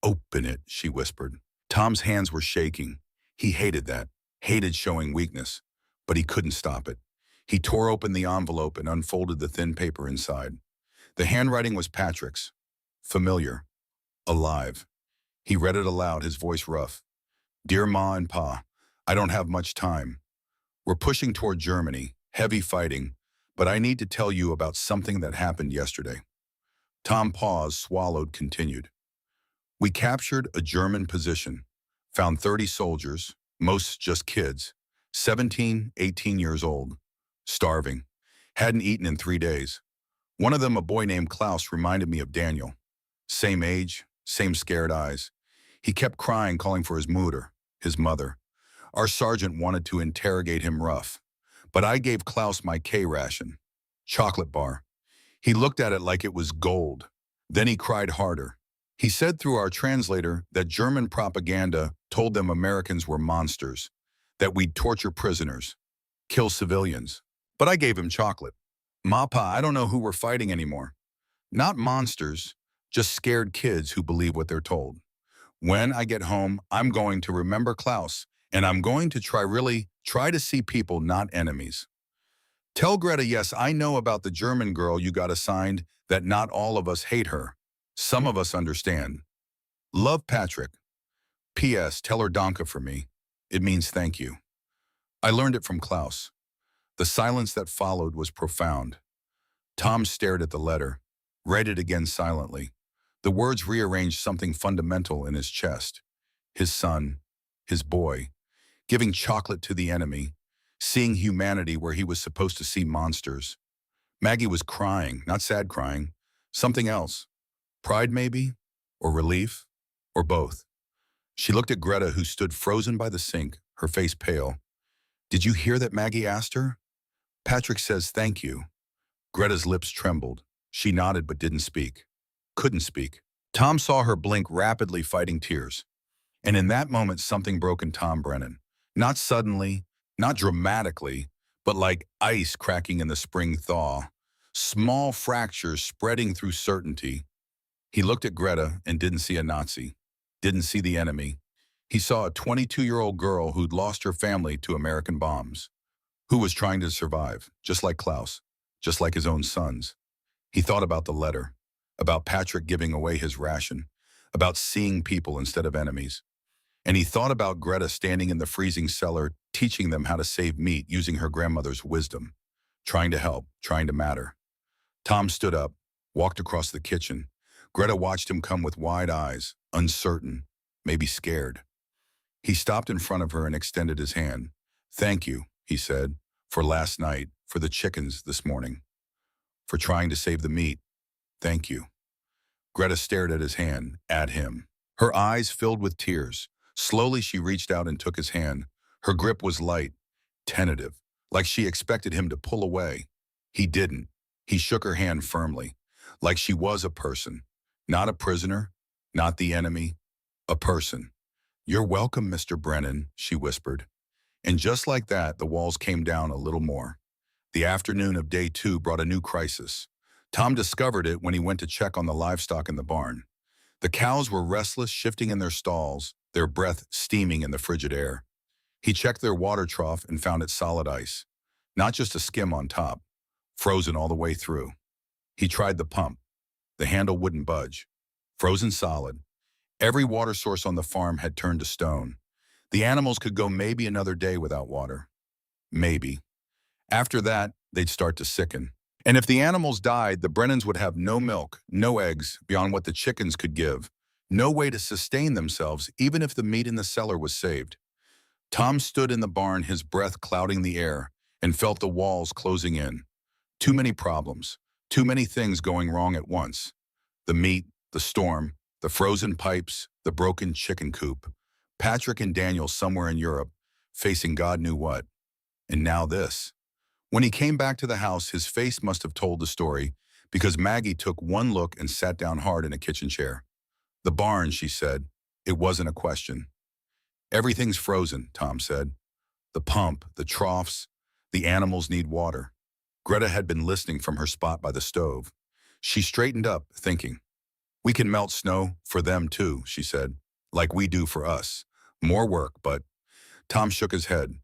"Open it," she whispered. Tom's hands were shaking. He hated that, hated showing weakness, but he couldn't stop it. He tore open the envelope and unfolded the thin paper inside. The handwriting was Patrick's. Familiar. Alive. He read it aloud, his voice rough. "Dear Ma and Pa, I don't have much time. We're pushing toward Germany, heavy fighting, but I need to tell you about something that happened yesterday." Tom paused, swallowed, continued. "We captured a German position, found 30 soldiers, most just kids, 17, 18 years old, starving, hadn't eaten in 3 days. One of them, a boy named Klaus, reminded me of Daniel. Same age, same scared eyes. He kept crying, calling for his Mutter, his mother. Our sergeant wanted to interrogate him rough, but I gave Klaus my K-ration, chocolate bar. He looked at it like it was gold. Then he cried harder. He said through our translator that German propaganda told them Americans were monsters, that we'd torture prisoners, kill civilians. But I gave him chocolate. Mappa, I don't know who we're fighting anymore. Not monsters, just scared kids who believe what they're told. When I get home, I'm going to remember Klaus, and I'm going to try to see people, not enemies. Tell Greta, yes, I know about the German girl you got assigned, that not all of us hate her. Some of us understand. Love, Patrick. P.S. Tell her Danke for me. It means thank you. I learned it from Klaus. The silence that followed was profound. Tom stared at the letter, read it again silently. The words rearranged something fundamental in his chest. His son, his boy, giving chocolate to the enemy, seeing humanity where he was supposed to see monsters. Maggie was crying, not sad crying, something else. Pride maybe, or relief, or both. She looked at Greta, who stood frozen by the sink, her face pale. Did you hear that? Maggie asked her. Patrick says thank you. Greta's lips trembled. She nodded but didn't speak. Couldn't speak. Tom saw her blink rapidly, fighting tears. And in that moment, something broke in Tom Brennan. Not suddenly, not dramatically, but like ice cracking in the spring thaw. Small fractures spreading through certainty. He looked at Greta and didn't see a Nazi. Didn't see the enemy. He saw a 22-year-old girl who'd lost her family to American bombs, who was trying to survive, just like Klaus, just like his own sons. He thought about the letter, about Patrick giving away his ration, about seeing people instead of enemies. And he thought about Greta standing in the freezing cellar, teaching them how to save meat using her grandmother's wisdom, trying to help, trying to matter. Tom stood up, walked across the kitchen. Greta watched him come with wide eyes, uncertain, maybe scared. He stopped in front of her and extended his hand. Thank you, he said, for last night, for the chickens this morning, for trying to save the meat. Thank you. Greta stared at his hand, at him. Her eyes filled with tears. Slowly she reached out and took his hand. Her grip was light, tentative, like she expected him to pull away. He didn't. He shook her hand firmly, like she was a person. Not a prisoner, not the enemy, a person. You're welcome, Mr. Brennan, she whispered. And just like that, the walls came down a little more. The afternoon of day 2 brought a new crisis. Tom discovered it when he went to check on the livestock in the barn. The cows were restless, shifting in their stalls, their breath steaming in the frigid air. He checked their water trough and found it solid ice, not just a skim on top, frozen all the way through. He tried the pump. The handle wouldn't budge. Frozen solid. Every water source on the farm had turned to stone. The animals could go maybe another day without water. Maybe. After that, they'd start to sicken. And if the animals died, the Brennans would have no milk, no eggs beyond what the chickens could give, no way to sustain themselves even if the meat in the cellar was saved. Tom stood in the barn, his breath clouding the air, and felt the walls closing in. Too many problems, too many things going wrong at once. The meat, the storm, the frozen pipes, the broken chicken coop. Patrick and Daniel somewhere in Europe, facing God knew what. And now this. When he came back to the house, his face must have told the story, because Maggie took one look and sat down hard in a kitchen chair. The barn, she said. It wasn't a question. Everything's frozen, Tom said. The pump, the troughs, the animals need water. Greta had been listening from her spot by the stove. She straightened up, thinking. We can melt snow for them too, she said, like we do for us. More work, but... Tom shook his head.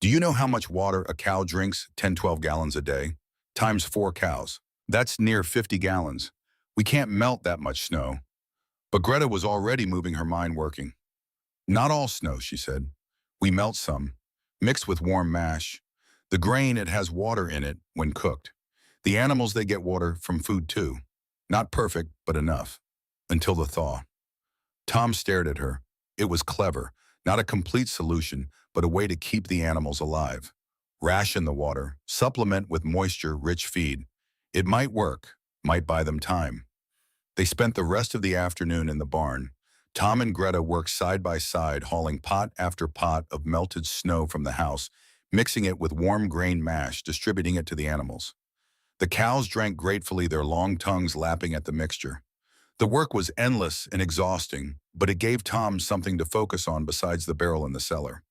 Do you know how much water a cow drinks? 10-12 gallons a day. Times 4 cows. That's near 50 gallons. We can't melt that much snow. But Greta was already moving, her mind working. Not all snow, she said. We melt some, mixed with warm mash. The grain, it has water in it when cooked. The animals, they get water from food too. Not perfect, but enough. Until the thaw. Tom stared at her. It was clever. Not a complete solution, but a way to keep the animals alive. Ration the water, supplement with moisture-rich feed. It might work, might buy them time. They spent the rest of the afternoon in the barn. Tom and Greta worked side by side, hauling pot after pot of melted snow from the house, mixing it with warm grain mash, distributing it to the animals. The cows drank gratefully, their long tongues lapping at the mixture. The work was endless and exhausting, but it gave Tom something to focus on besides the barrel in the cellar.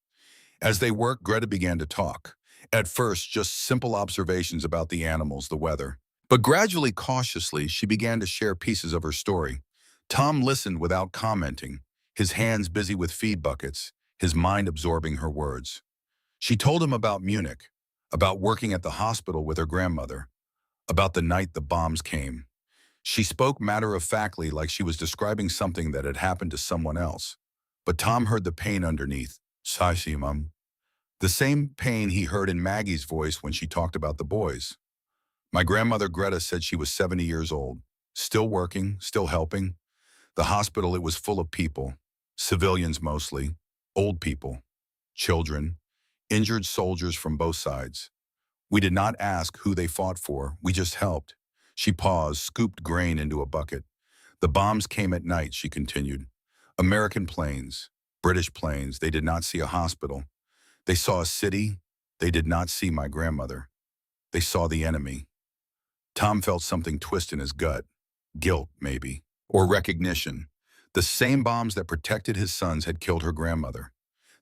As they worked, Greta began to talk. At first, just simple observations about the animals, the weather. But gradually, cautiously, she began to share pieces of her story. Tom listened without commenting, his hands busy with feed buckets, his mind absorbing her words. She told him about Munich, about working at the hospital with her grandmother, about the night the bombs came. She spoke matter-of-factly, like she was describing something that had happened to someone else. But Tom heard the pain underneath. Sashi, Mum. The same pain he heard in Maggie's voice when she talked about the boys. My grandmother Greta said she was 70 years old, still working, still helping. The hospital, it was full of people, civilians mostly, old people, children, injured soldiers from both sides. We did not ask who they fought for, we just helped. She paused, scooped grain into a bucket. The bombs came at night, she continued. American planes, British planes, they did not see a hospital. They saw a city, they did not see my grandmother. They saw the enemy. Tom felt something twist in his gut. Guilt, maybe. Or recognition. The same bombs that protected his sons had killed her grandmother.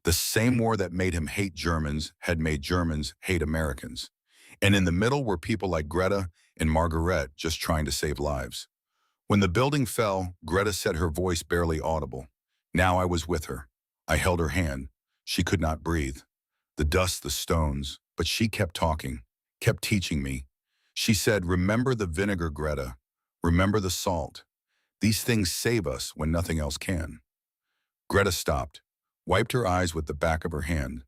The same war that made him hate Germans had made Germans hate Americans. And in the middle were people like Greta and Margaret just trying to save lives. When the building fell, Greta said, her voice barely audible. Now I was with her. I held her hand. She could not breathe. The dust, the stones, but she kept talking, kept teaching me. She said, remember the vinegar, Greta. Remember the salt. These things save us when nothing else can. Greta stopped, wiped her eyes with the back of her hand.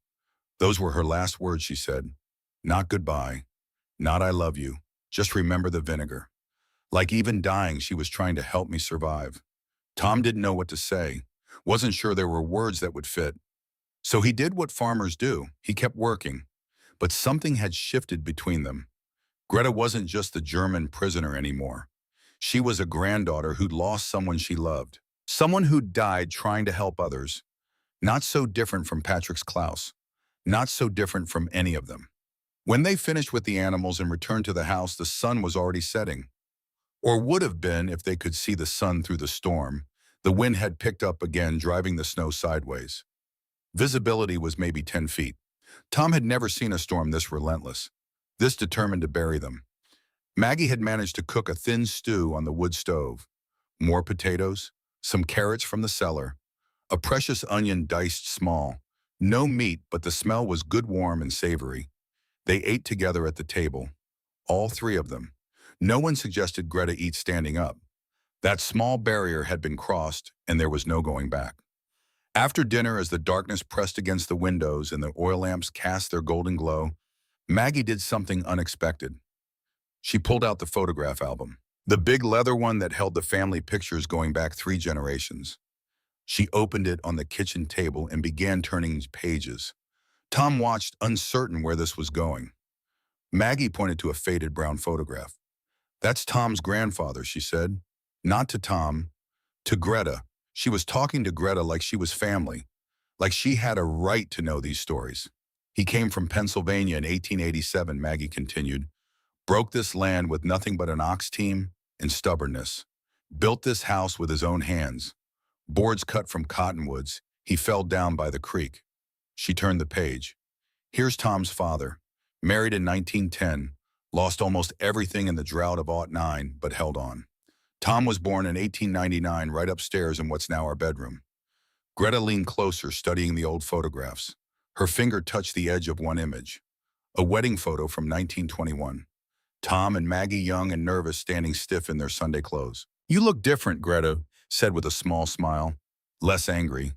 Those were her last words, she said. Not goodbye, not I love you, just remember the vinegar. Like even dying, she was trying to help me survive. Tom didn't know what to say, wasn't sure there were words that would fit. So he did what farmers do, he kept working. But something had shifted between them. Greta wasn't just the German prisoner anymore. She was a granddaughter who'd lost someone she loved, someone who'd died trying to help others. Not so different from Patrick's Klaus, not so different from any of them. When they finished with the animals and returned to the house, the sun was already setting. Or would have been if they could see the sun through the storm. The wind had picked up again, driving the snow sideways. Visibility was maybe 10 feet. Tom had never seen a storm this relentless, this determined to bury them. Maggie had managed to cook a thin stew on the wood stove. More potatoes, some carrots from the cellar, a precious onion diced small. No meat, but the smell was good, warm, and savory. They ate together at the table, all three of them. No one suggested Greta eat standing up. That small barrier had been crossed, and there was no going back. After dinner, as the darkness pressed against the windows and the oil lamps cast their golden glow, Maggie did something unexpected. She pulled out the photograph album, the big leather one that held the family pictures going back 3 generations. She opened it on the kitchen table and began turning pages. Tom watched, uncertain where this was going. Maggie pointed to a faded brown photograph. That's Tom's grandfather, she said. Not to Tom, to Greta. She was talking to Greta like she was family, like she had a right to know these stories. He came from Pennsylvania in 1887, Maggie continued. Broke this land with nothing but an ox team and stubbornness. Built this house with his own hands. Boards cut from cottonwoods. He fell down by the creek. She turned the page. Here's Tom's father. Married in 1910. Lost almost everything in the drought of '09, but held on. Tom was born in 1899, right upstairs in what's now our bedroom. Greta leaned closer, studying the old photographs. Her finger touched the edge of one image. A wedding photo from 1921. Tom and Maggie, young and nervous, standing stiff in their Sunday clothes. You look different, Greta said with a small smile. Less angry.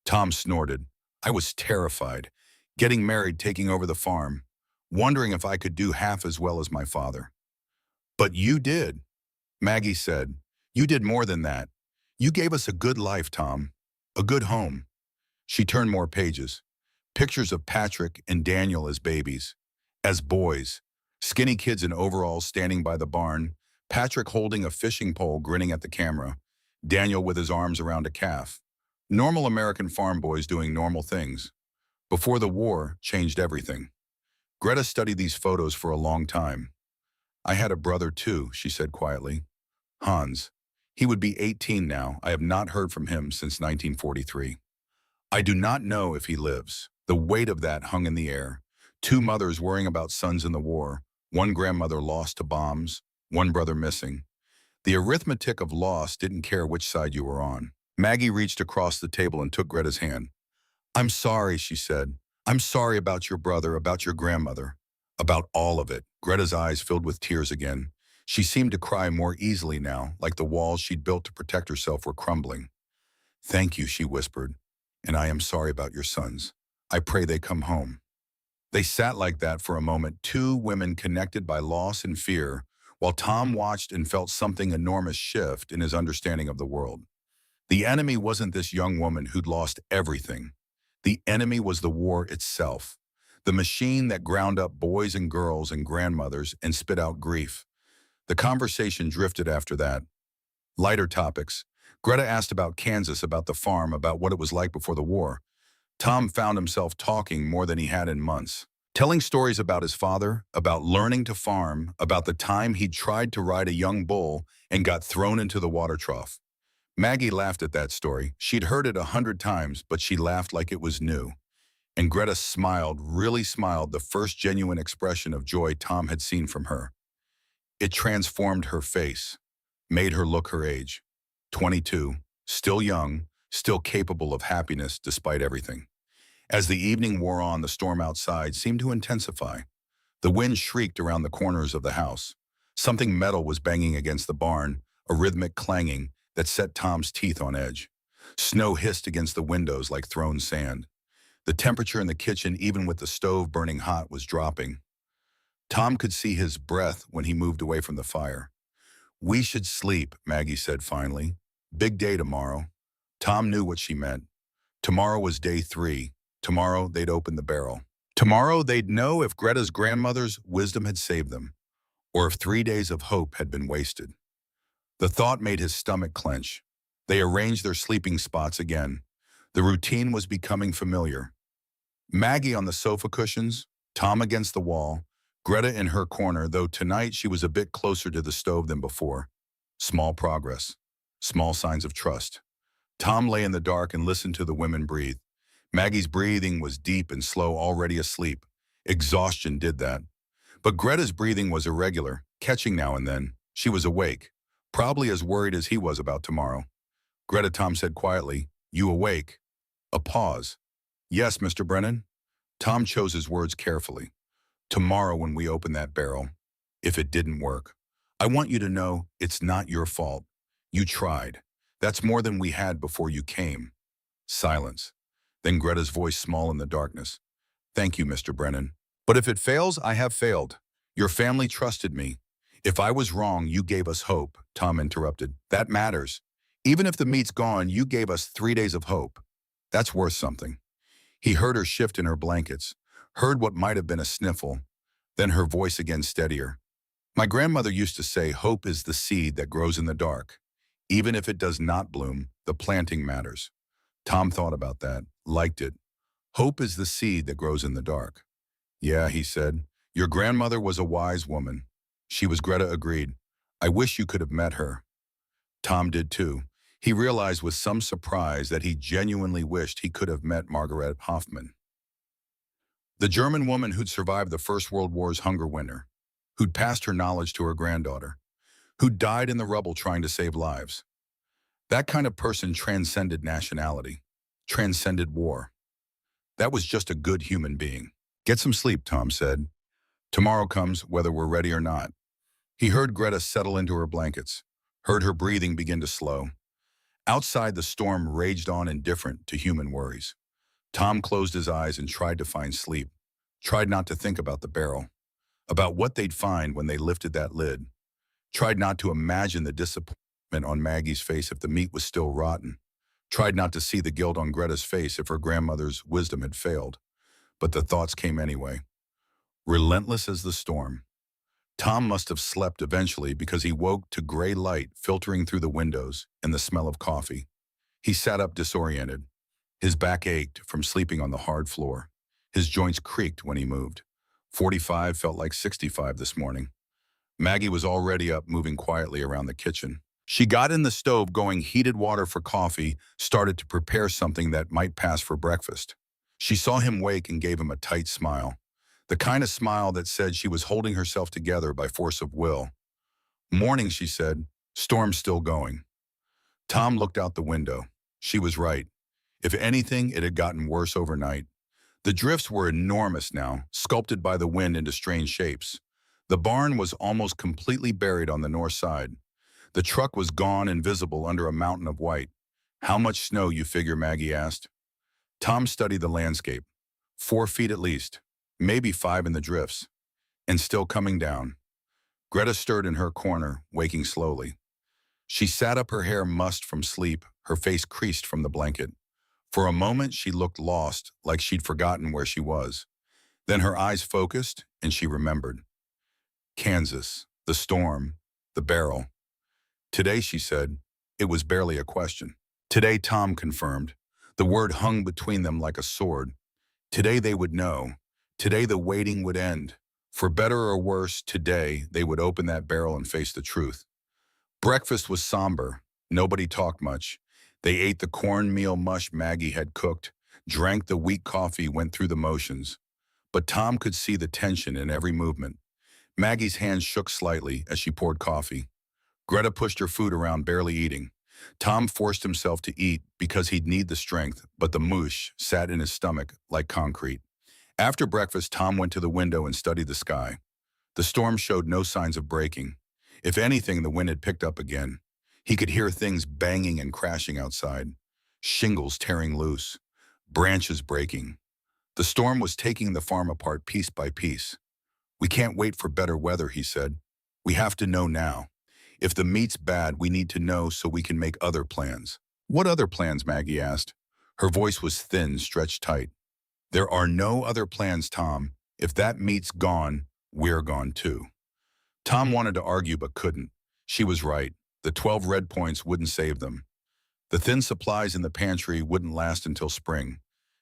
Tom snorted. I was terrified. Getting married, taking over the farm. Wondering if I could do half as well as my father. But you did, Maggie said. You did more than that. You gave us a good life, Tom. A good home. She turned more pages. Pictures of Patrick and Daniel as babies. As boys. Skinny kids in overalls standing by the barn. Patrick holding a fishing pole, grinning at the camera. Daniel with his arms around a calf. Normal American farm boys doing normal things. Before the war changed everything. Greta studied these photos for a long time. I had a brother too, she said quietly. Hans. He would be 18 now. I have not heard from him since 1943. I do not know if he lives. The weight of that hung in the air. Two mothers worrying about sons in the war, one grandmother lost to bombs, one brother missing. The arithmetic of loss didn't care which side you were on. Maggie reached across the table and took Greta's hand. I'm sorry, she said. I'm sorry about your brother, about your grandmother, about all of it. Greta's eyes filled with tears again. She seemed to cry more easily now, like the walls she'd built to protect herself were crumbling. Thank you, she whispered, and I am sorry about your sons. I pray they come home. They sat like that for a moment, two women connected by loss and fear, while Tom watched and felt something enormous shift in his understanding of the world. The enemy wasn't this young woman who'd lost everything. The enemy was the war itself, the machine that ground up boys and girls and grandmothers and spit out grief. The conversation drifted after that. Lighter topics. Greta asked about Kansas, about the farm, about what it was like before the war. Tom found himself talking more than he had in months, telling stories about his father, about learning to farm, about the time he'd tried to ride a young bull and got thrown into the water trough. Maggie laughed at that story. She'd heard it 100 times, but she laughed like it was new. And Greta smiled, really smiled, the first genuine expression of joy Tom had seen from her. It transformed her face, made her look her age. 22, still young, still capable of happiness despite everything. As the evening wore on, the storm outside seemed to intensify. The wind shrieked around the corners of the house. Something metal was banging against the barn, a rhythmic clanging that set Tom's teeth on edge. Snow hissed against the windows like thrown sand. The temperature in the kitchen, even with the stove burning hot, was dropping. Tom could see his breath when he moved away from the fire. We should sleep, Maggie said finally. Big day tomorrow. Tom knew what she meant. Tomorrow was day 3. Tomorrow they'd open the barrel. Tomorrow they'd know if Greta's grandmother's wisdom had saved them, or if 3 days of hope had been wasted. The thought made his stomach clench. They arranged their sleeping spots again. The routine was becoming familiar. Maggie on the sofa cushions, Tom against the wall, Greta in her corner, though tonight she was a bit closer to the stove than before. Small progress. Small signs of trust. Tom lay in the dark and listened to the women breathe. Maggie's breathing was deep and slow, already asleep. Exhaustion did that. But Greta's breathing was irregular, catching now and then. She was awake, probably as worried as he was about tomorrow. Greta, Tom said quietly, You awake? A pause. Yes, Mr. Brennan. Tom chose his words carefully. Tomorrow when we open that barrel, if it didn't work, I want you to know it's not your fault. You tried. That's more than we had before you came. Silence. Then Greta's voice small in the darkness. Thank you, Mr. Brennan. But if it fails, I have failed. Your family trusted me. If I was wrong, you gave us hope, Tom interrupted. That matters. Even if the meat's gone, you gave us 3 days of hope. That's worth something. He heard her shift in her blankets, heard what might have been a sniffle, then her voice again steadier. My grandmother used to say, hope is the seed that grows in the dark. Even if it does not bloom, the planting matters. Tom thought about that, liked it. Hope is the seed that grows in the dark. Yeah, he said. Your grandmother was a wise woman. She was, Greta agreed. I wish you could have met her. Tom did too. He realized with some surprise that he genuinely wished he could have met Margaret Hoffman. The German woman who'd survived the First World War's hunger winter, who'd passed her knowledge to her granddaughter, who'd died in the rubble trying to save lives. That kind of person transcended nationality, transcended war. That was just a good human being. Get some sleep, Tom said. Tomorrow comes whether we're ready or not. He heard Greta settle into her blankets, heard her breathing begin to slow. Outside, the storm raged on indifferent to human worries. Tom closed his eyes and tried to find sleep, tried not to think about the barrel, about what they'd find when they lifted that lid, tried not to imagine the disappointment on Maggie's face if the meat was still rotten, tried not to see the guilt on Greta's face if her grandmother's wisdom had failed. But the thoughts came anyway, relentless as the storm. Tom must have slept eventually because he woke to gray light filtering through the windows and the smell of coffee. He sat up disoriented. His back ached from sleeping on the hard floor. His joints creaked when he moved. 45 felt like 65 this morning. Maggie was already up, moving quietly around the kitchen. She got in the stove going heated water for coffee, started to prepare something that might pass for breakfast. She saw him wake and gave him a tight smile. The kind of smile that said she was holding herself together by force of will. "Morning," she said. "Storm's still going." Tom looked out the window. She was right. If anything, it had gotten worse overnight. The drifts were enormous now, sculpted by the wind into strange shapes. The barn was almost completely buried on the north side. The truck was gone and visible under a mountain of white. "How much snow, you figure?" Maggie asked. Tom studied the landscape. 4 feet at least, maybe 5 in the drifts, and still coming down. Greta stirred in her corner, waking slowly. She sat up, her hair mussed from sleep, her face creased from the blanket. For a moment, she looked lost, like she'd forgotten where she was. Then her eyes focused, and she remembered. Kansas, the storm, the barrel. Today, she said, it was barely a question. Today, Tom confirmed. The word hung between them like a sword. Today they would know. Today the waiting would end. For better or worse, today they would open that barrel and face the truth. Breakfast was somber. Nobody talked much. They ate the cornmeal mush Maggie had cooked, drank the weak coffee, went through the motions. But Tom could see the tension in every movement. Maggie's hands shook slightly as she poured coffee. Greta pushed her food around, barely eating. Tom forced himself to eat because he'd need the strength, but the mush sat in his stomach like concrete. After breakfast, Tom went to the window and studied the sky. The storm showed no signs of breaking. If anything, the wind had picked up again. He could hear things banging and crashing outside. Shingles tearing loose. Branches breaking. The storm was taking the farm apart piece by piece. "We can't wait for better weather," he said. "We have to know now. If the meat's bad, we need to know so we can make other plans." "What other plans?" Maggie asked. Her voice was thin, stretched tight. "There are no other plans, Tom. If that meat's gone, we're gone too." Tom wanted to argue but couldn't. She was right. The 12 red points wouldn't save them. The thin supplies in the pantry wouldn't last until spring.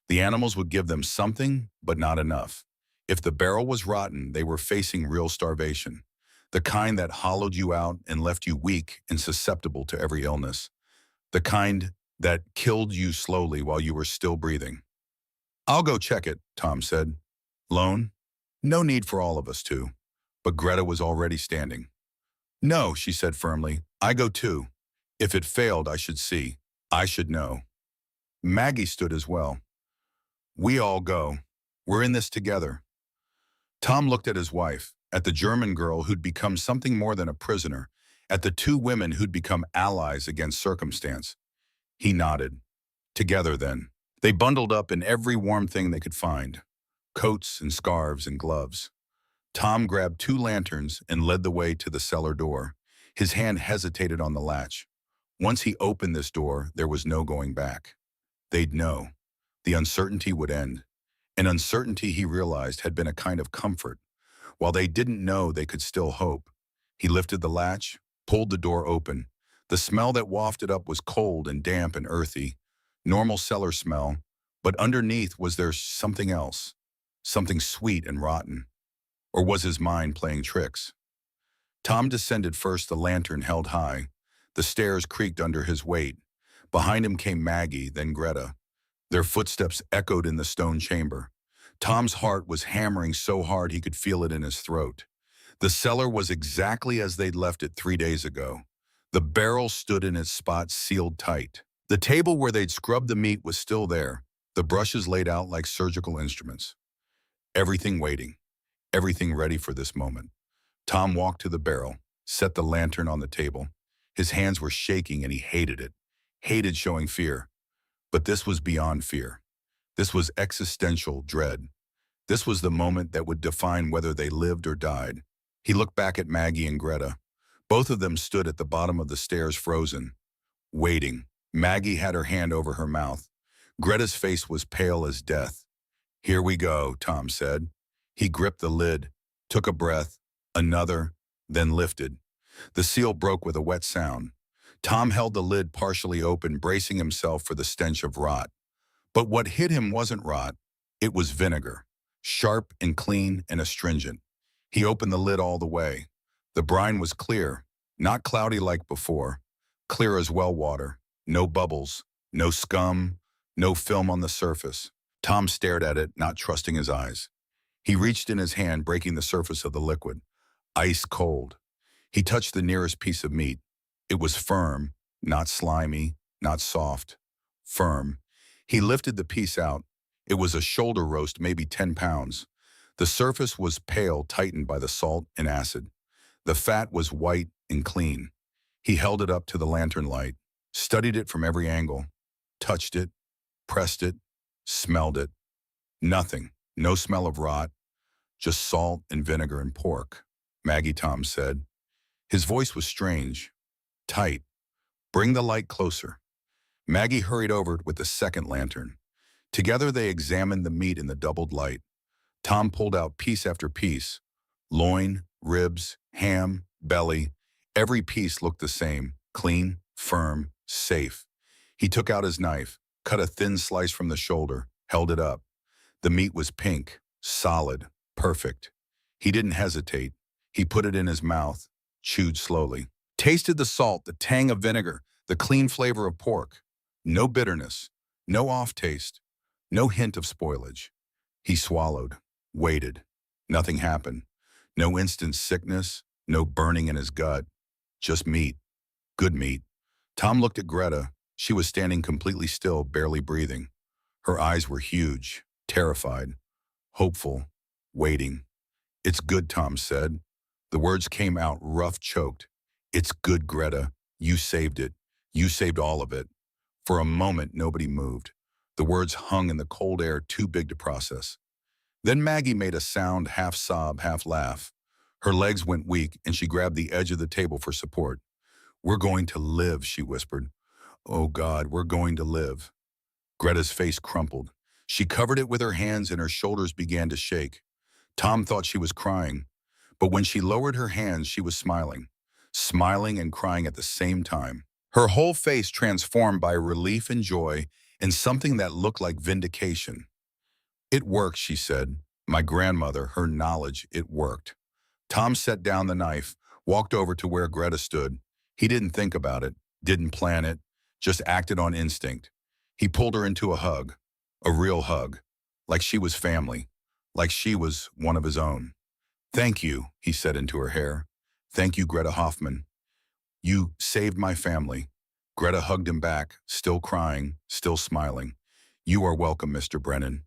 The animals would give them something, but not enough. If the barrel was rotten, they were facing real starvation. The kind that hollowed you out and left you weak and susceptible to every illness. The kind that killed you slowly while you were still breathing. "I'll go check it," Tom said. "Lone? No need for all of us to." But Greta was already standing. "No," she said firmly. "I go too. If it failed, I should see. I should know." Maggie stood as well. "We all go. We're in this together." Tom looked at his wife, at the German girl who'd become something more than a prisoner, at the 2 women who'd become allies against circumstance. He nodded. Together then. They bundled up in every warm thing they could find. Coats and scarves and gloves. Tom grabbed 2 lanterns and led the way to the cellar door. His hand hesitated on the latch. Once he opened this door, there was no going back. They'd know. The uncertainty would end. An uncertainty, he realized, had been a kind of comfort. While they didn't know, they could still hope. He lifted the latch, pulled the door open. The smell that wafted up was cold and damp and earthy. Normal cellar smell, but underneath was there something else? Something sweet and rotten. Or was his mind playing tricks? Tom descended first, the lantern held high. The stairs creaked under his weight. Behind him came Maggie, then Greta. Their footsteps echoed in the stone chamber. Tom's heart was hammering so hard he could feel it in his throat. The cellar was exactly as they'd left it 3 days ago. The barrel stood in its spot, sealed tight. The table where they'd scrubbed the meat was still there, the brushes laid out like surgical instruments. Everything waiting, everything ready for this moment. Tom walked to the barrel, set the lantern on the table. His hands were shaking and he hated it, hated showing fear. But this was beyond fear. This was existential dread. This was the moment that would define whether they lived or died. He looked back at Maggie and Greta. Both of them stood at the bottom of the stairs, frozen, waiting. Maggie had her hand over her mouth. Greta's face was pale as death. "Here we go," Tom said. He gripped the lid, took a breath, Another, then lifted. The seal broke with a wet sound. Tom held the lid partially open, bracing himself for the stench of rot. But what hit him wasn't rot. It was vinegar, sharp and clean and astringent. He opened the lid all the way. The brine was clear, not cloudy like before, clear as well water, no bubbles, no scum, no film on the surface. Tom stared at it, not trusting his eyes. He reached in his hand, breaking the surface of the liquid. Ice cold. He touched the nearest piece of meat. It was firm, not slimy, not soft. Firm. He lifted the piece out. It was a shoulder roast, maybe 10 pounds. The surface was pale, tightened by the salt and acid. The fat was white and clean. He held it up to the lantern light, studied it from every angle, touched it, pressed it, smelled it. Nothing. No smell of rot, just salt and vinegar and pork, Maggie Tom said. His voice was strange, tight. Bring the light closer. Maggie hurried over with the second lantern. Together they examined the meat in the doubled light. Tom pulled out piece after piece. Loin, ribs, ham, belly. Every piece looked the same, clean, firm, safe. He took out his knife, cut a thin slice from the shoulder, held it up. The meat was pink, solid, perfect. He didn't hesitate. He put it in his mouth, chewed slowly. Tasted the salt, the tang of vinegar, the clean flavor of pork. No bitterness, no off-taste, no hint of spoilage. He swallowed, waited. Nothing happened. No instant sickness, no burning in his gut. Just meat. Good meat. Tom looked at Greta. She was standing completely still, barely breathing. Her eyes were huge, terrified, hopeful, waiting. It's good, Tom said. The words came out rough, choked. It's good, Greta. You saved it. You saved all of it. For a moment, nobody moved. The words hung in the cold air, too big to process. Then Maggie made a sound, half sob, half laugh. Her legs went weak, and she grabbed the edge of the table for support. We're going to live, she whispered. Oh, God, we're going to live. Greta's face crumpled. She covered it with her hands, and her shoulders began to shake. Tom thought she was crying, but when she lowered her hands, she was smiling and crying at the same time. Her whole face transformed by relief and joy and something that looked like vindication. It worked, she said. My grandmother, her knowledge, it worked. Tom set down the knife, walked over to where Greta stood. He didn't think about it, didn't plan it, just acted on instinct. He pulled her into a hug, a real hug, like she was family, like she was one of his own. Thank you, he said into her hair. Thank you, Greta Hoffman. You saved my family. Greta hugged him back, still crying, still smiling. You are welcome, Mr. Brennan.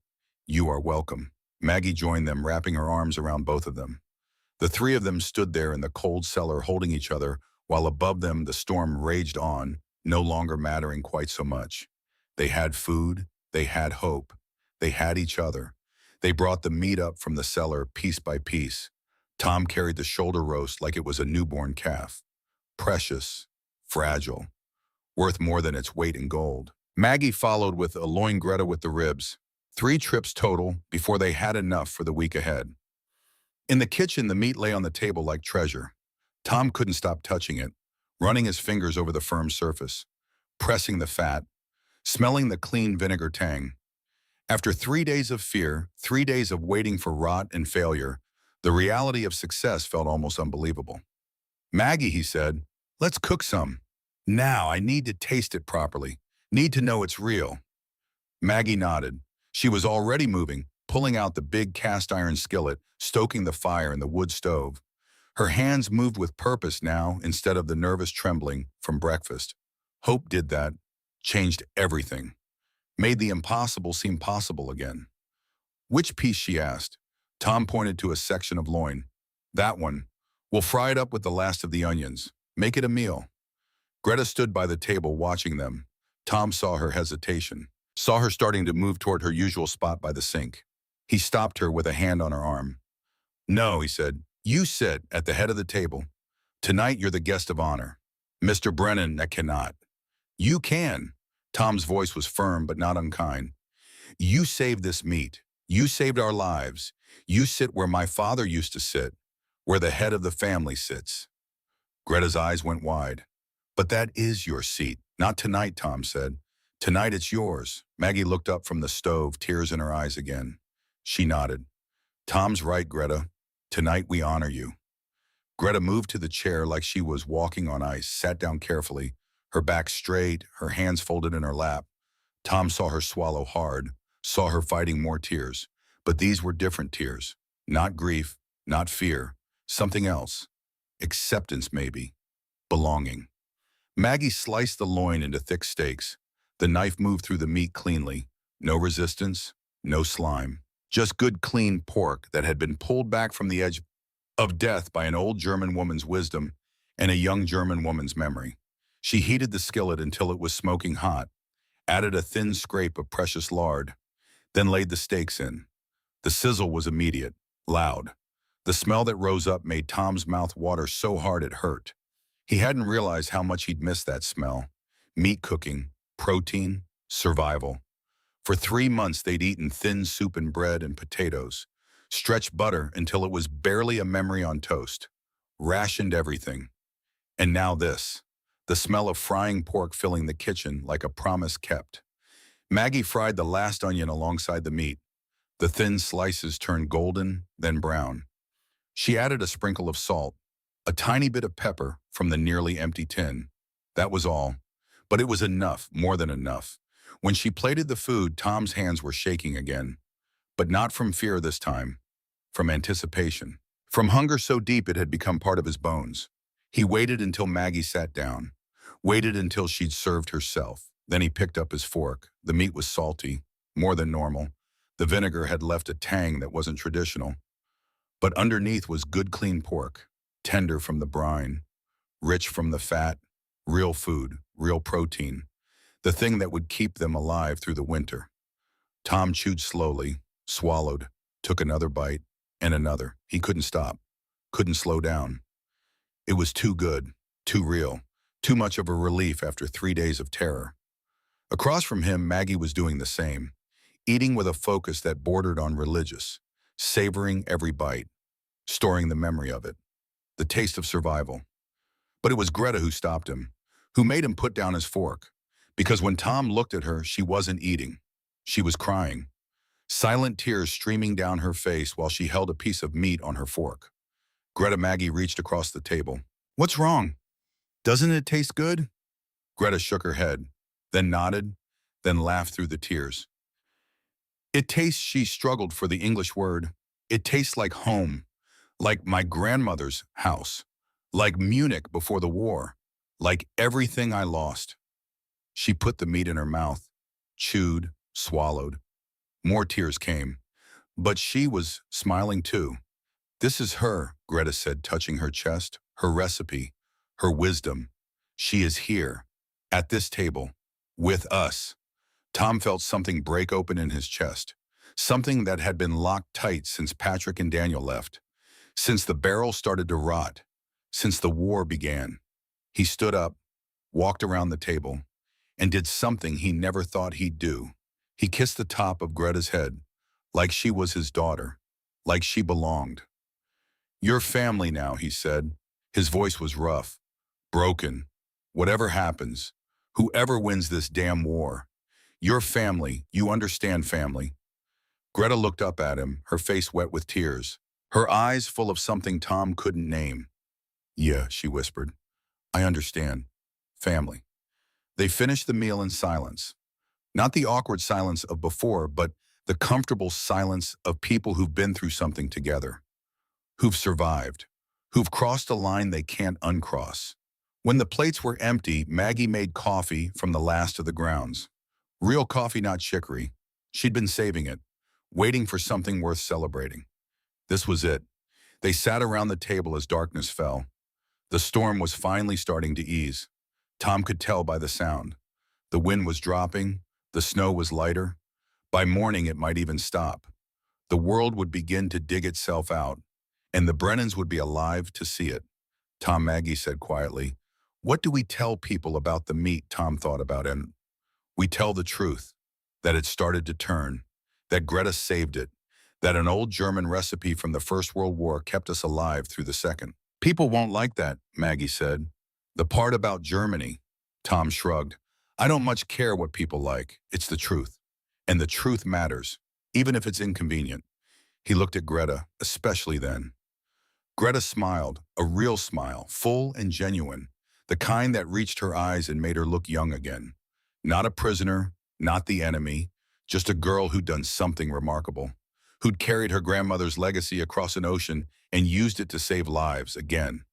You are welcome. Maggie joined them, wrapping her arms around both of them. The three of them stood there in the cold cellar holding each other, while above them the storm raged on, no longer mattering quite so much. They had food, they had hope, they had each other. They brought the meat up from the cellar piece by piece. Tom carried the shoulder roast like it was a newborn calf. Precious, fragile, worth more than its weight in gold. Maggie followed with a loin, Greta with the ribs. 3 trips total before they had enough for the week ahead. In the kitchen, the meat lay on the table like treasure. Tom couldn't stop touching it, running his fingers over the firm surface, pressing the fat, smelling the clean vinegar tang. After 3 days of fear, 3 days of waiting for rot and failure, the reality of success felt almost unbelievable. Maggie, he said, let's cook some. Now, I need to taste it properly. Need to know it's real. Maggie nodded. She was already moving, pulling out the big cast iron skillet, stoking the fire in the wood stove. Her hands moved with purpose now instead of the nervous trembling from breakfast. Hope did that, changed everything, made the impossible seem possible again. Which piece, she asked. Tom pointed to a section of loin. That one. We'll fry it up with the last of the onions. Make it a meal. Greta stood by the table watching them. Tom saw her hesitation, saw her starting to move toward her usual spot by the sink. He stopped her with a hand on her arm. No, he said, you sit at the head of the table. Tonight you're the guest of honor. Mr. Brennan, that cannot. You can. Tom's voice was firm but not unkind. You saved this meat. You saved our lives. You sit where my father used to sit. where the head of the family sits. Greta's eyes went wide. But that is your seat. Not tonight, Tom said. Tonight it's yours. Maggie looked up from the stove, tears in her eyes again. She nodded. Tom's right, Greta. Tonight we honor you. Greta moved to the chair like she was walking on ice, sat down carefully, her back straight, her hands folded in her lap. Tom saw her swallow hard, saw her fighting more tears. But these were different tears. Not grief, not fear. Something else. Acceptance, maybe. Belonging. Maggie sliced the loin into thick steaks. The knife moved through the meat cleanly. No resistance, no slime. Just good, clean pork that had been pulled back from the edge of death by an old German woman's wisdom and a young German woman's memory. She heated the skillet until it was smoking hot, added a thin scrape of precious lard, then laid the steaks in. The sizzle was immediate, loud. The smell that rose up made Tom's mouth water so hard it hurt. He hadn't realized how much he'd missed that smell. Meat cooking, protein, survival. For 3 months they'd eaten thin soup and bread and potatoes, stretched butter until it was barely a memory on toast, rationed everything. And now this, the smell of frying pork filling the kitchen like a promise kept. Maggie fried the last onion alongside the meat. The thin slices turned golden, then brown. She added a sprinkle of salt, a tiny bit of pepper from the nearly empty tin. That was all. But it was enough, more than enough. When she plated the food, Tom's hands were shaking again. But not from fear this time. From anticipation. From hunger so deep it had become part of his bones. He waited until Maggie sat down. Waited until she'd served herself. Then he picked up his fork. The meat was salty, more than normal. The vinegar had left a tang that wasn't traditional. But underneath was good clean pork, tender from the brine, rich from the fat, real food, real protein, the thing that would keep them alive through the winter. Tom chewed slowly, swallowed, took another bite, and another. He couldn't stop, couldn't slow down. It was too good, too real, too much of a relief after 3 days of terror. Across from him, Maggie was doing the same, eating with a focus that bordered on religious, savoring every bite, storing the memory of it, the taste of survival. But it was Greta who stopped him, who made him put down his fork. Because when Tom looked at her, she wasn't eating. She was crying, silent tears streaming down her face while she held a piece of meat on her fork. Maggie reached across the table. "What's wrong? Doesn't it taste good?" Greta shook her head, then nodded, then laughed through the tears. "It tastes," she struggled for the English word. "It tastes like home, like my grandmother's house, like Munich before the war, like everything I lost." She put the meat in her mouth, chewed, swallowed. More tears came, but she was smiling too. "This is her," Greta said, touching her chest, "her recipe, her wisdom. She is here, at this table, with us." Tom felt something break open in his chest, something that had been locked tight since Patrick and Daniel left, since the barrel started to rot, since the war began. He stood up, walked around the table, and did something he never thought he'd do. He kissed the top of Greta's head, like she was his daughter, like she belonged. "You're family now," he said. His voice was rough, broken. "Whatever happens, whoever wins this damn war, you're family, you understand family." Greta looked up at him, her face wet with tears, her eyes full of something Tom couldn't name. "Yeah," she whispered. "I understand. Family." They finished the meal in silence. Not the awkward silence of before, but the comfortable silence of people who've been through something together, who've survived, who've crossed a line they can't uncross. When the plates were empty, Maggie made coffee from the last of the grounds. Real coffee, not chicory. She'd been saving it, waiting for something worth celebrating. This was it. They sat around the table as darkness fell. The storm was finally starting to ease. Tom could tell by the sound. The wind was dropping, the snow was lighter. By morning it might even stop. The world would begin to dig itself out, and the Brennans would be alive to see it. "Tom," Maggie said quietly, "what do we tell people about the meat?" Tom thought about it. "We tell the truth, that it started to turn, that Greta saved it, That an old German recipe from the First World War kept us alive through the Second. People won't like that, Maggie said. The part about Germany. Tom shrugged. I don't much care what people like. It's the truth. And the truth matters, even if it's inconvenient. He looked at Greta, especially then. Greta smiled, a real smile, full and genuine, the kind that reached her eyes and made her look young again. Not a prisoner, not the enemy, just a girl who'd done something remarkable, who'd carried her grandmother's legacy across an ocean and used it to save lives again.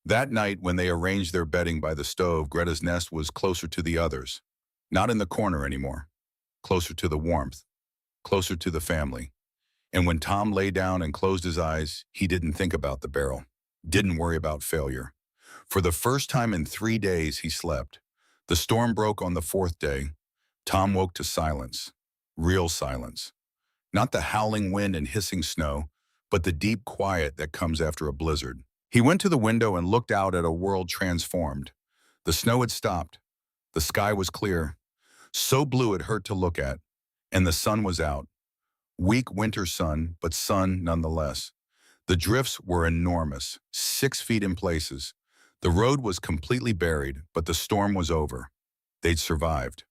That night, when they arranged their bedding by the stove, Greta's nest was closer to the others. Not in the corner anymore. Closer to the warmth. Closer to the family. And when Tom lay down and closed his eyes, he didn't think about the barrel. Didn't worry about failure. For the first time in 3 days, he slept. The storm broke on the 4th day. Tom woke to silence. Real silence. Not the howling wind and hissing snow, but the deep quiet that comes after a blizzard. He went to the window and looked out at a world transformed. The snow had stopped. The sky was clear, so blue it hurt to look at, and the sun was out. Weak winter sun, but sun nonetheless. The drifts were enormous, 6 feet in places. The road was completely buried, but the storm was over. They'd survived.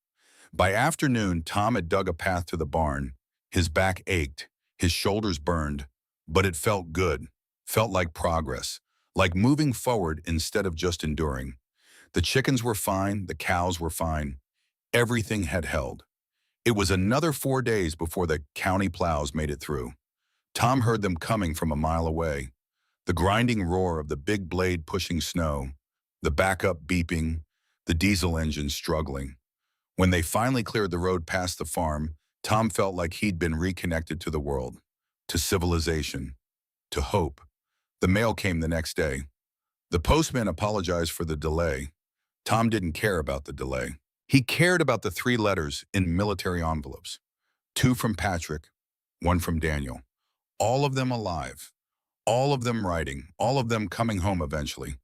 By afternoon, Tom had dug a path to the barn. His back ached, his shoulders burned, but it felt good, felt like progress, like moving forward instead of just enduring. The chickens were fine, the cows were fine. Everything had held. It was another 4 days before the county plows made it through. Tom heard them coming from a mile away. The grinding roar of the big blade pushing snow, the backup beeping, the diesel engine struggling. When they finally cleared the road past the farm, Tom felt like he'd been reconnected to the world, to civilization, to hope. The mail came the next day. The postman apologized for the delay. Tom didn't care about the delay. He cared about the 3 letters in military envelopes. 2 from Patrick, 1 from Daniel. All of them alive. All of them writing. All of them coming home eventually.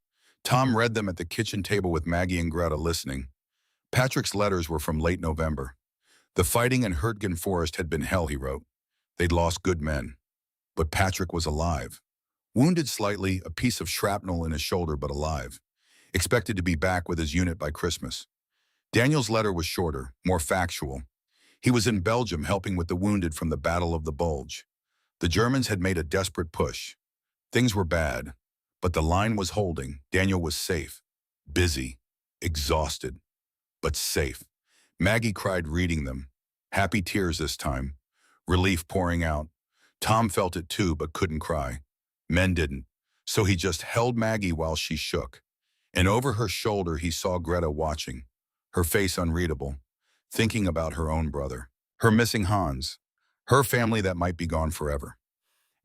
Tom read them at the kitchen table with Maggie and Greta listening. Patrick's letters were from late November. The fighting in Hurtgen Forest had been hell, he wrote. They'd lost good men. But Patrick was alive. Wounded slightly, a piece of shrapnel in his shoulder, but alive. Expected to be back with his unit by Christmas. Daniel's letter was shorter, more factual. He was in Belgium helping with the wounded from the Battle of the Bulge. The Germans had made a desperate push. Things were bad, but the line was holding. Daniel was safe, busy, exhausted, but safe. Maggie cried reading them. Happy tears this time. Relief pouring out. Tom felt it too, but couldn't cry. Men didn't. So he just held Maggie while she shook. And over her shoulder he saw Greta watching, her face unreadable, thinking about her own brother, her missing Hans, her family that might be gone forever.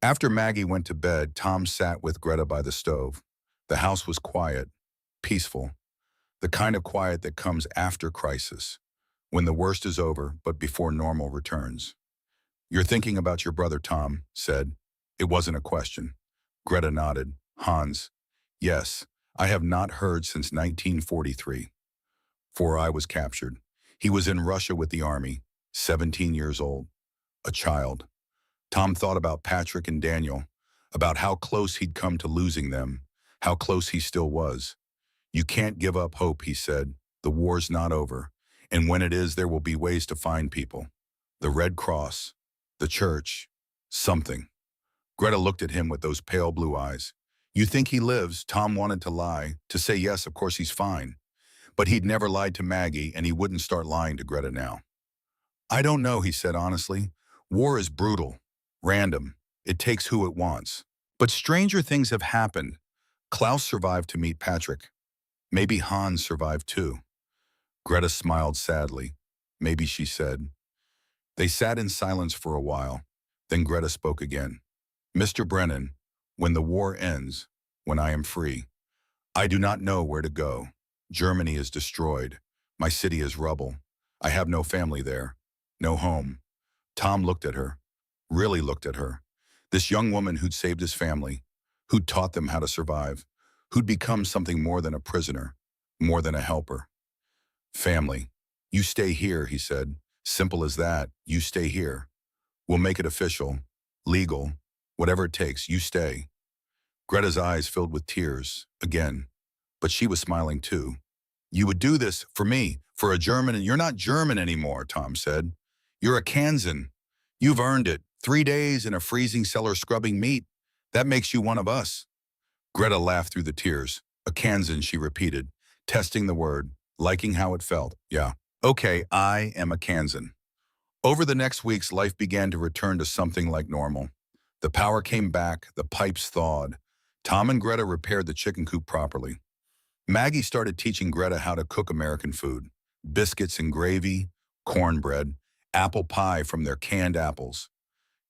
After Maggie went to bed, Tom sat with Greta by the stove. The house was quiet, peaceful, the kind of quiet that comes after crisis, when the worst is over but before normal returns. You're thinking about your brother, Tom said. It wasn't a question. Greta nodded. Hans. Yes, I have not heard since 1943. For I was captured. He was in Russia with the army, 17 years old, a child. Tom thought about Patrick and Daniel, about how close he'd come to losing them, how close he still was. You can't give up hope, he said. The war's not over, and when it is, there will be ways to find people. The Red Cross, the church, something. Greta looked at him with those pale blue eyes. You think he lives? Tom wanted to lie, to say yes, of course he's fine. But he'd never lied to Maggie, and he wouldn't start lying to Greta now. I don't know, he said honestly. War is brutal, random. It takes who it wants. But stranger things have happened. Klaus survived to meet Patrick. Maybe Hans survived too. Greta smiled sadly. Maybe, she said. They sat in silence for a while. Then Greta spoke again. Mr. Brennan, when the war ends, when I am free, I do not know where to go. Germany is destroyed. My city is rubble. I have no family there, no home. Tom looked at her, really looked at her. This young woman who'd saved his family, who'd taught them how to survive, who'd become something more than a prisoner, more than a helper. Family. You stay here, he said. Simple as that. You stay here. We'll make it official. Legal. Whatever it takes, you stay. Greta's eyes filled with tears, again. But she was smiling too. You would do this for me, for a German, and you're not German anymore, Tom said. You're a Kansan. You've earned it. 3 days in a freezing cellar scrubbing meat. That makes you one of us. Greta laughed through the tears. A Kansan, she repeated, testing the word, liking how it felt. Yeah. Okay, I am a Kansan. Over the next weeks, life began to return to something like normal. The power came back, the pipes thawed. Tom and Greta repaired the chicken coop properly. Maggie started teaching Greta how to cook American food. Biscuits and gravy, cornbread, apple pie from their canned apples.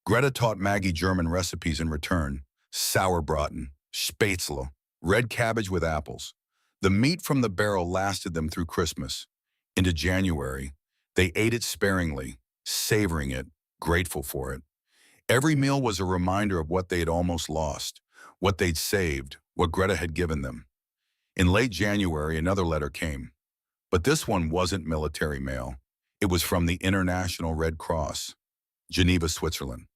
Greta taught Maggie German recipes in return. Sauerbraten, Spätzle, red cabbage with apples. The meat from the barrel lasted them through Christmas. Into January, they ate it sparingly, savoring it, grateful for it. Every meal was a reminder of what they had almost lost, what they'd saved, what Greta had given them. In late January, another letter came. But this one wasn't military mail. It was from the International Red Cross, Geneva, Switzerland.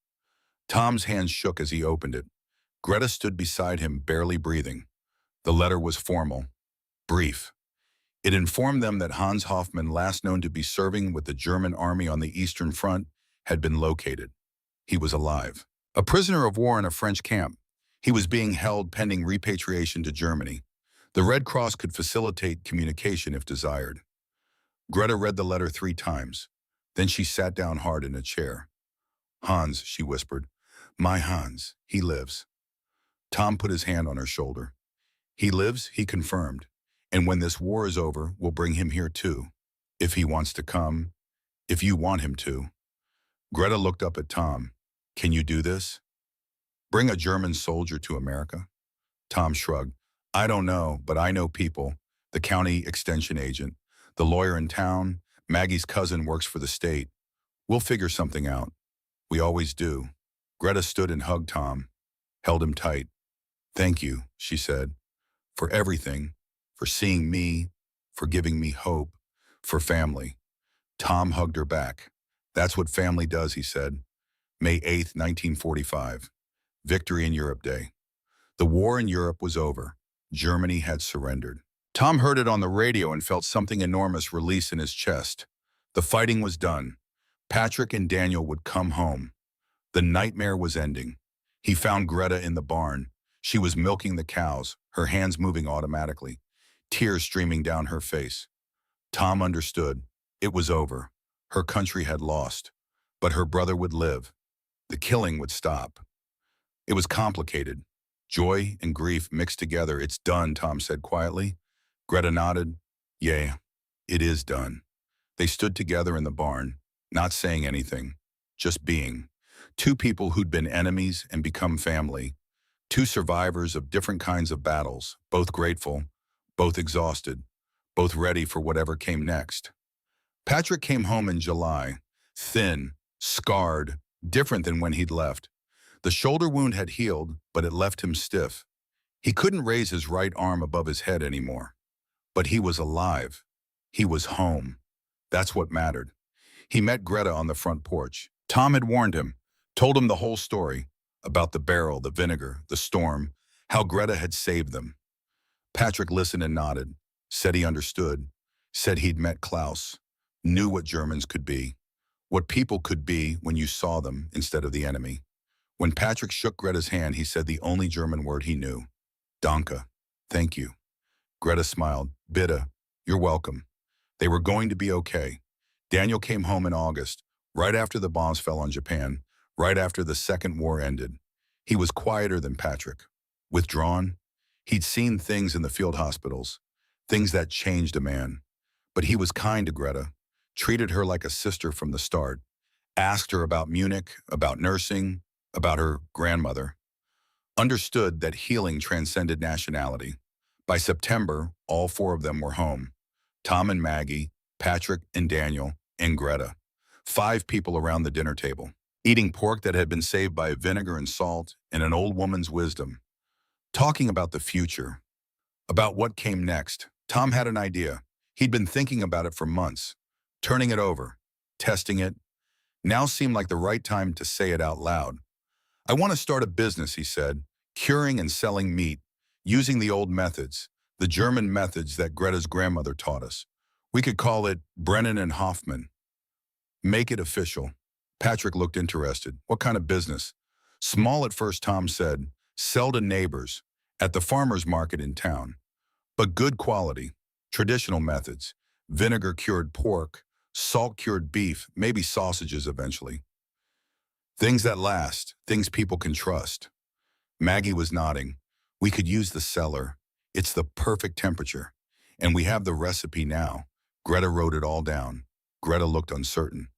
Tom's hands shook as he opened it. Greta stood beside him, barely breathing. The letter was formal, brief. It informed them that Hans Hoffmann, last known to be serving with the German army on the Eastern Front, had been located. He was alive. A prisoner of war in a French camp. He was being held pending repatriation to Germany. The Red Cross could facilitate communication if desired. Greta read the letter 3 times. Then she sat down hard in a chair. Hans, she whispered. My Hans, he lives. Tom put his hand on her shoulder. He lives, he confirmed. And when this war is over, we'll bring him here too. If he wants to come, if you want him to. Greta looked up at Tom. Can you do this? Bring a German soldier to America? Tom shrugged. I don't know, but I know people. The county extension agent, the lawyer in town, Maggie's cousin works for the state. We'll figure something out. We always do. Greta stood and hugged Tom, held him tight. Thank you, she said, for everything, for seeing me, for giving me hope, for family. Tom hugged her back. That's what family does, he said. May 8th, 1945. Victory in Europe Day. The war in Europe was over. Germany had surrendered. Tom heard it on the radio and felt something enormous release in his chest. The fighting was done. Patrick and Daniel would come home. The nightmare was ending. He found Greta in the barn. She was milking the cows, her hands moving automatically, tears streaming down her face. Tom understood. It was over. Her country had lost. But her brother would live. The killing would stop. It was complicated. Joy and grief mixed together. It's done, Tom said quietly. Greta nodded. Yeah, it is done. They stood together in the barn, not saying anything, just being. 2 people who'd been enemies and become family. 2 survivors of different kinds of battles, both grateful, both exhausted, both ready for whatever came next. Patrick came home in July, thin, scarred, different than when he'd left. The shoulder wound had healed, but it left him stiff. He couldn't raise his right arm above his head anymore. But he was alive. He was home. That's what mattered. He met Greta on the front porch. Tom had warned him, told him the whole story, about the barrel, the vinegar, the storm, how Greta had saved them. Patrick listened and nodded, said he understood, said he'd met Klaus, knew what Germans could be, what people could be when you saw them instead of the enemy. When Patrick shook Greta's hand, he said the only German word he knew. Danke. Thank you. Greta smiled. Bitte. You're welcome. They were going to be okay. Daniel came home in August, right after the bombs fell on Japan, right after the Second War ended. He was quieter than Patrick. Withdrawn. He'd seen things in the field hospitals, things that changed a man. But he was kind to Greta, treated her like a sister from the start, asked her about Munich, about nursing, about her grandmother, understood that healing transcended nationality. By September, all 4 of them were home. Tom and Maggie, Patrick and Daniel, and Greta. 5 people around the dinner table, eating pork that had been saved by vinegar and salt and an old woman's wisdom. Talking about the future, about what came next. Tom had an idea. He'd been thinking about it for months, turning it over, testing it. Now seemed like the right time to say it out loud. I want to start a business, he said, curing and selling meat, using the old methods, the German methods that Greta's grandmother taught us. We could call it Brennan and Hoffman. Make it official. Patrick looked interested. What kind of business? Small at first, Tom said. Sell to neighbors, at the farmer's market in town. But good quality, traditional methods. Vinegar-cured pork, salt-cured beef, maybe sausages eventually. Things that last, things people can trust. Maggie was nodding. We could use the cellar. It's the perfect temperature. And we have the recipe now. Greta wrote it all down. Greta looked uncertain.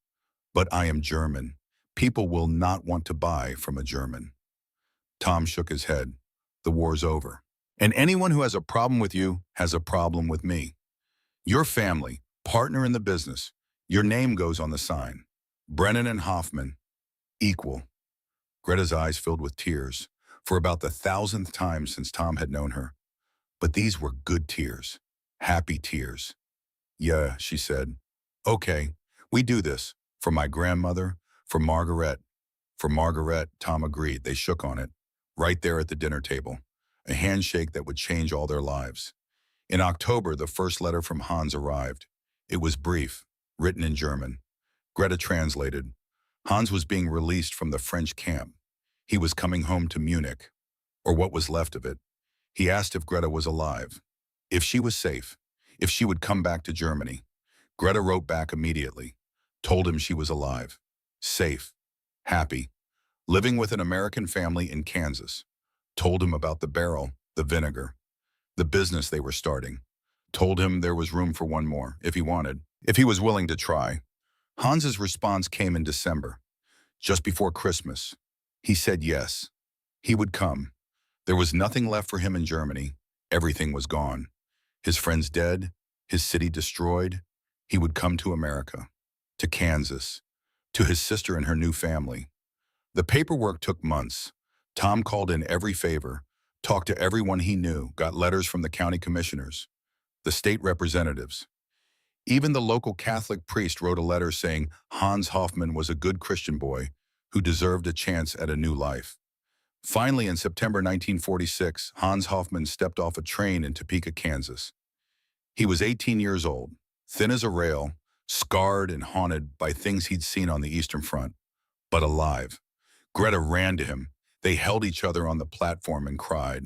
But I am German. People will not want to buy from a German. Tom shook his head. The war's over. And anyone who has a problem with you has a problem with me. Your family, partner in the business, your name goes on the sign. Brennan and Hoffman, equal. Greta's eyes filled with tears, for about the 1,000th time since Tom had known her. But these were good tears, happy tears. Yeah, she said. Okay, we do this. For my grandmother, for Margaret. For Margaret, Tom agreed. They shook on it, right there at the dinner table. A handshake that would change all their lives. In October, the first letter from Hans arrived. It was brief, written in German. Greta translated. Hans was being released from the French camp. He was coming home to Munich, or what was left of it. He asked if Greta was alive, if she was safe, if she would come back to Germany. Greta wrote back immediately, told him she was alive, safe, happy, living with an American family in Kansas. Told him about the barrel, the vinegar, the business they were starting. Told him there was room for one more, if he wanted, if he was willing to try. Hans's response came in December, just before Christmas. He said yes. He would come. There was nothing left for him in Germany. Everything was gone. His friends dead, his city destroyed. He would come to America, to Kansas, to his sister and her new family. The paperwork took months. Tom called in every favor, talked to everyone he knew, got letters from the county commissioners, the state representatives. Even the local Catholic priest wrote a letter saying Hans Hoffman was a good Christian boy who deserved a chance at a new life. Finally, in September 1946, Hans Hoffman stepped off a train in Topeka, Kansas. He was 18 years old, thin as a rail, scarred and haunted by things he'd seen on the Eastern Front, but alive. Greta ran to him. They held each other on the platform and cried.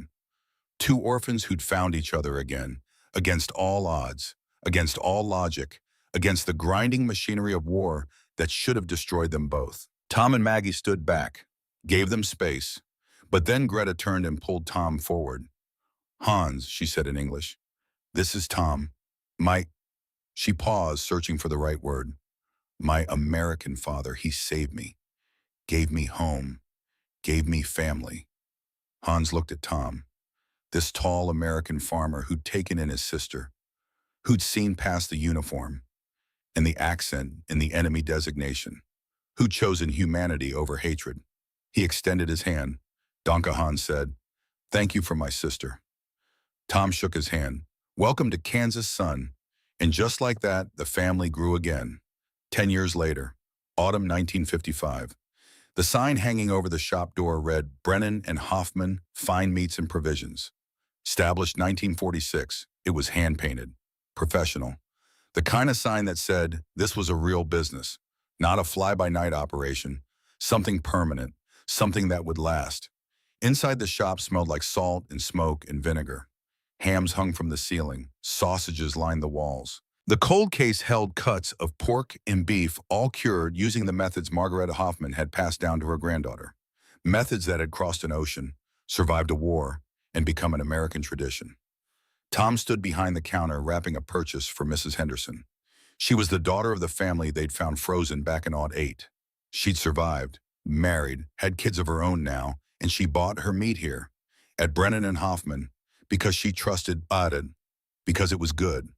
Two orphans who'd found each other again, against all odds, against all logic, against the grinding machinery of war that should have destroyed them both. Tom and Maggie stood back, gave them space, but then Greta turned and pulled Tom forward. Hans, she said in English, this is Tom. She paused, searching for the right word. My American father, he saved me, gave me home, gave me family. Hans looked at Tom, this tall American farmer who'd taken in his sister, who'd seen past the uniform and the accent and the enemy designation, who'd chosen humanity over hatred. He extended his hand. Danke, Hans said. Thank you for my sister. Tom shook his hand. Welcome to Kansas, son. And just like that, the family grew again. 10 years later, autumn 1955. The sign hanging over the shop door read, Brennan and Hoffman, Fine Meats and Provisions. Established 1946. It was hand-painted, professional. The kind of sign that said this was a real business, not a fly-by-night operation, something permanent, something that would last. Inside the shop smelled like salt and smoke and vinegar. Hams hung from the ceiling. Sausages lined the walls. The cold case held cuts of pork and beef, all cured using the methods Margaret Hoffman had passed down to her granddaughter. Methods that had crossed an ocean, survived a war, and become an American tradition. Tom stood behind the counter wrapping a purchase for Mrs. Henderson. She was the daughter of the family they'd found frozen back in '08. She'd survived, married, had kids of her own now, and she bought her meat here, at Brennan and Hoffman, because she trusted Aden, because it was good.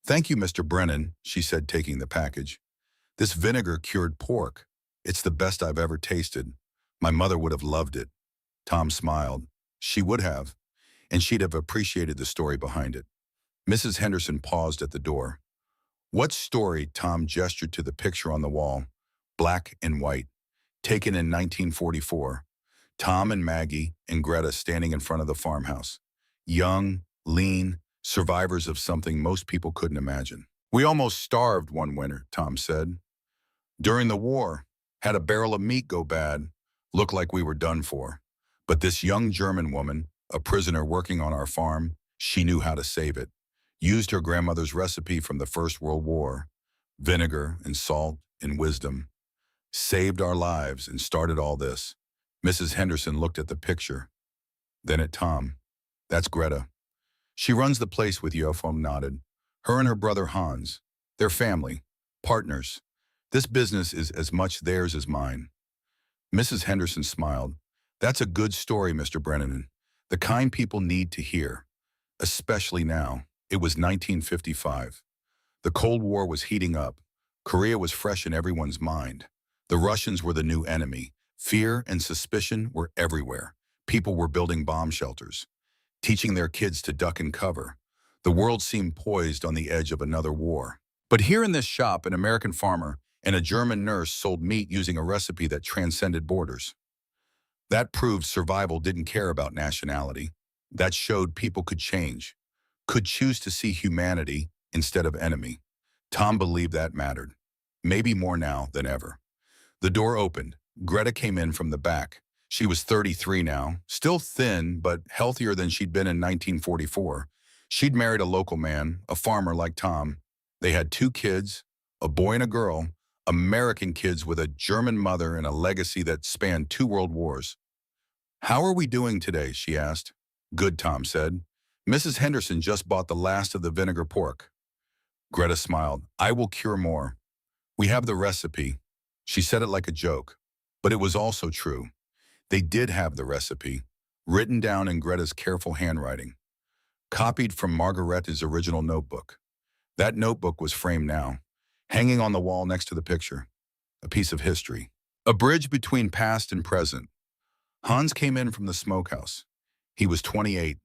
Thank you, Mr. Brennan, she said, taking the package. This vinegar-cured pork. It's the best I've ever tasted. My mother would have loved it. Tom smiled. She would have, and she'd have appreciated the story behind it. Mrs. Henderson paused at the door. What story? Tom gestured to the picture on the wall, black and white, taken in 1944. Tom and Maggie and Greta standing in front of the farmhouse. Young, lean, survivors of something most people couldn't imagine. "We almost starved one winter," Tom said. "During the war, had a barrel of meat go bad, looked like we were done for. But this young German woman, a prisoner working on our farm, she knew how to save it. Used her grandmother's recipe from the First World War, vinegar and salt and wisdom. Saved our lives and started all this." Mrs. Henderson looked at the picture, then at Tom. "That's Greta. She runs the place with you," Tom nodded. "Her and her brother Hans. They're family, partners. This business is as much theirs as mine." Mrs. Henderson smiled. "That's a good story, Mr. Brennan. The kind people need to hear, especially now." It was 1955. The Cold War was heating up. Korea was fresh in everyone's mind. The Russians were the new enemy. Fear and suspicion were everywhere. People were building bomb shelters, teaching their kids to duck and cover. The world seemed poised on the edge of another war. But here in this shop, an American farmer and a German nurse sold meat using a recipe that transcended borders. That proved survival didn't care about nationality. That showed people could change, could choose to see humanity instead of enemy. Tom believed that mattered, maybe more now than ever. The door opened. Greta came in from the back. She was 33 now, still thin, but healthier than she'd been in 1944. She'd married a local man, a farmer like Tom. They had 2 kids, a boy and a girl, American kids with a German mother and a legacy that spanned 2 world wars. "How are we doing today?" she asked. "Good," Tom said. "Mrs. Henderson just bought the last of the vinegar pork." Greta smiled. "I will cure more. We have the recipe." She said it like a joke, but it was also true. They did have the recipe, written down in Greta's careful handwriting, copied from Margaretta's original notebook. That notebook was framed now, hanging on the wall next to the picture, a piece of history, a bridge between past and present. Hans came in from the smokehouse. He was 28,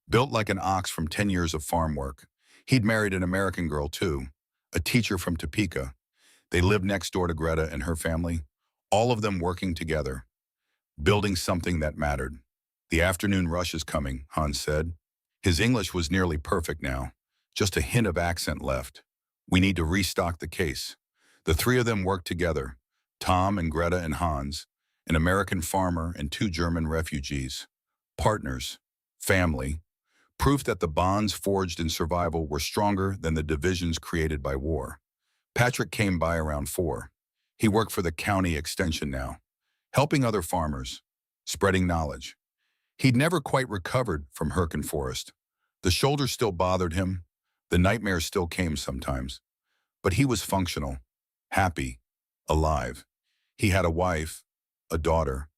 built like an ox from 10 years of farm work. He'd married an American girl too, a teacher from Topeka. They lived next door to Greta and her family, all of them working together, building something that mattered. "The afternoon rush is coming," Hans said. His English was nearly perfect now, just a hint of accent left. "We need to restock the case." The 3 of them worked together, Tom and Greta and Hans, an American farmer and 2 German refugees. Partners, family, proof that the bonds forged in survival were stronger than the divisions created by war. Patrick came by around 4. He worked for the county extension now, helping other farmers, spreading knowledge. He'd never quite recovered from Hurricane Forest. The shoulder still bothered him. The nightmares still came sometimes. But he was functional, happy, alive. He had a wife, a daughter,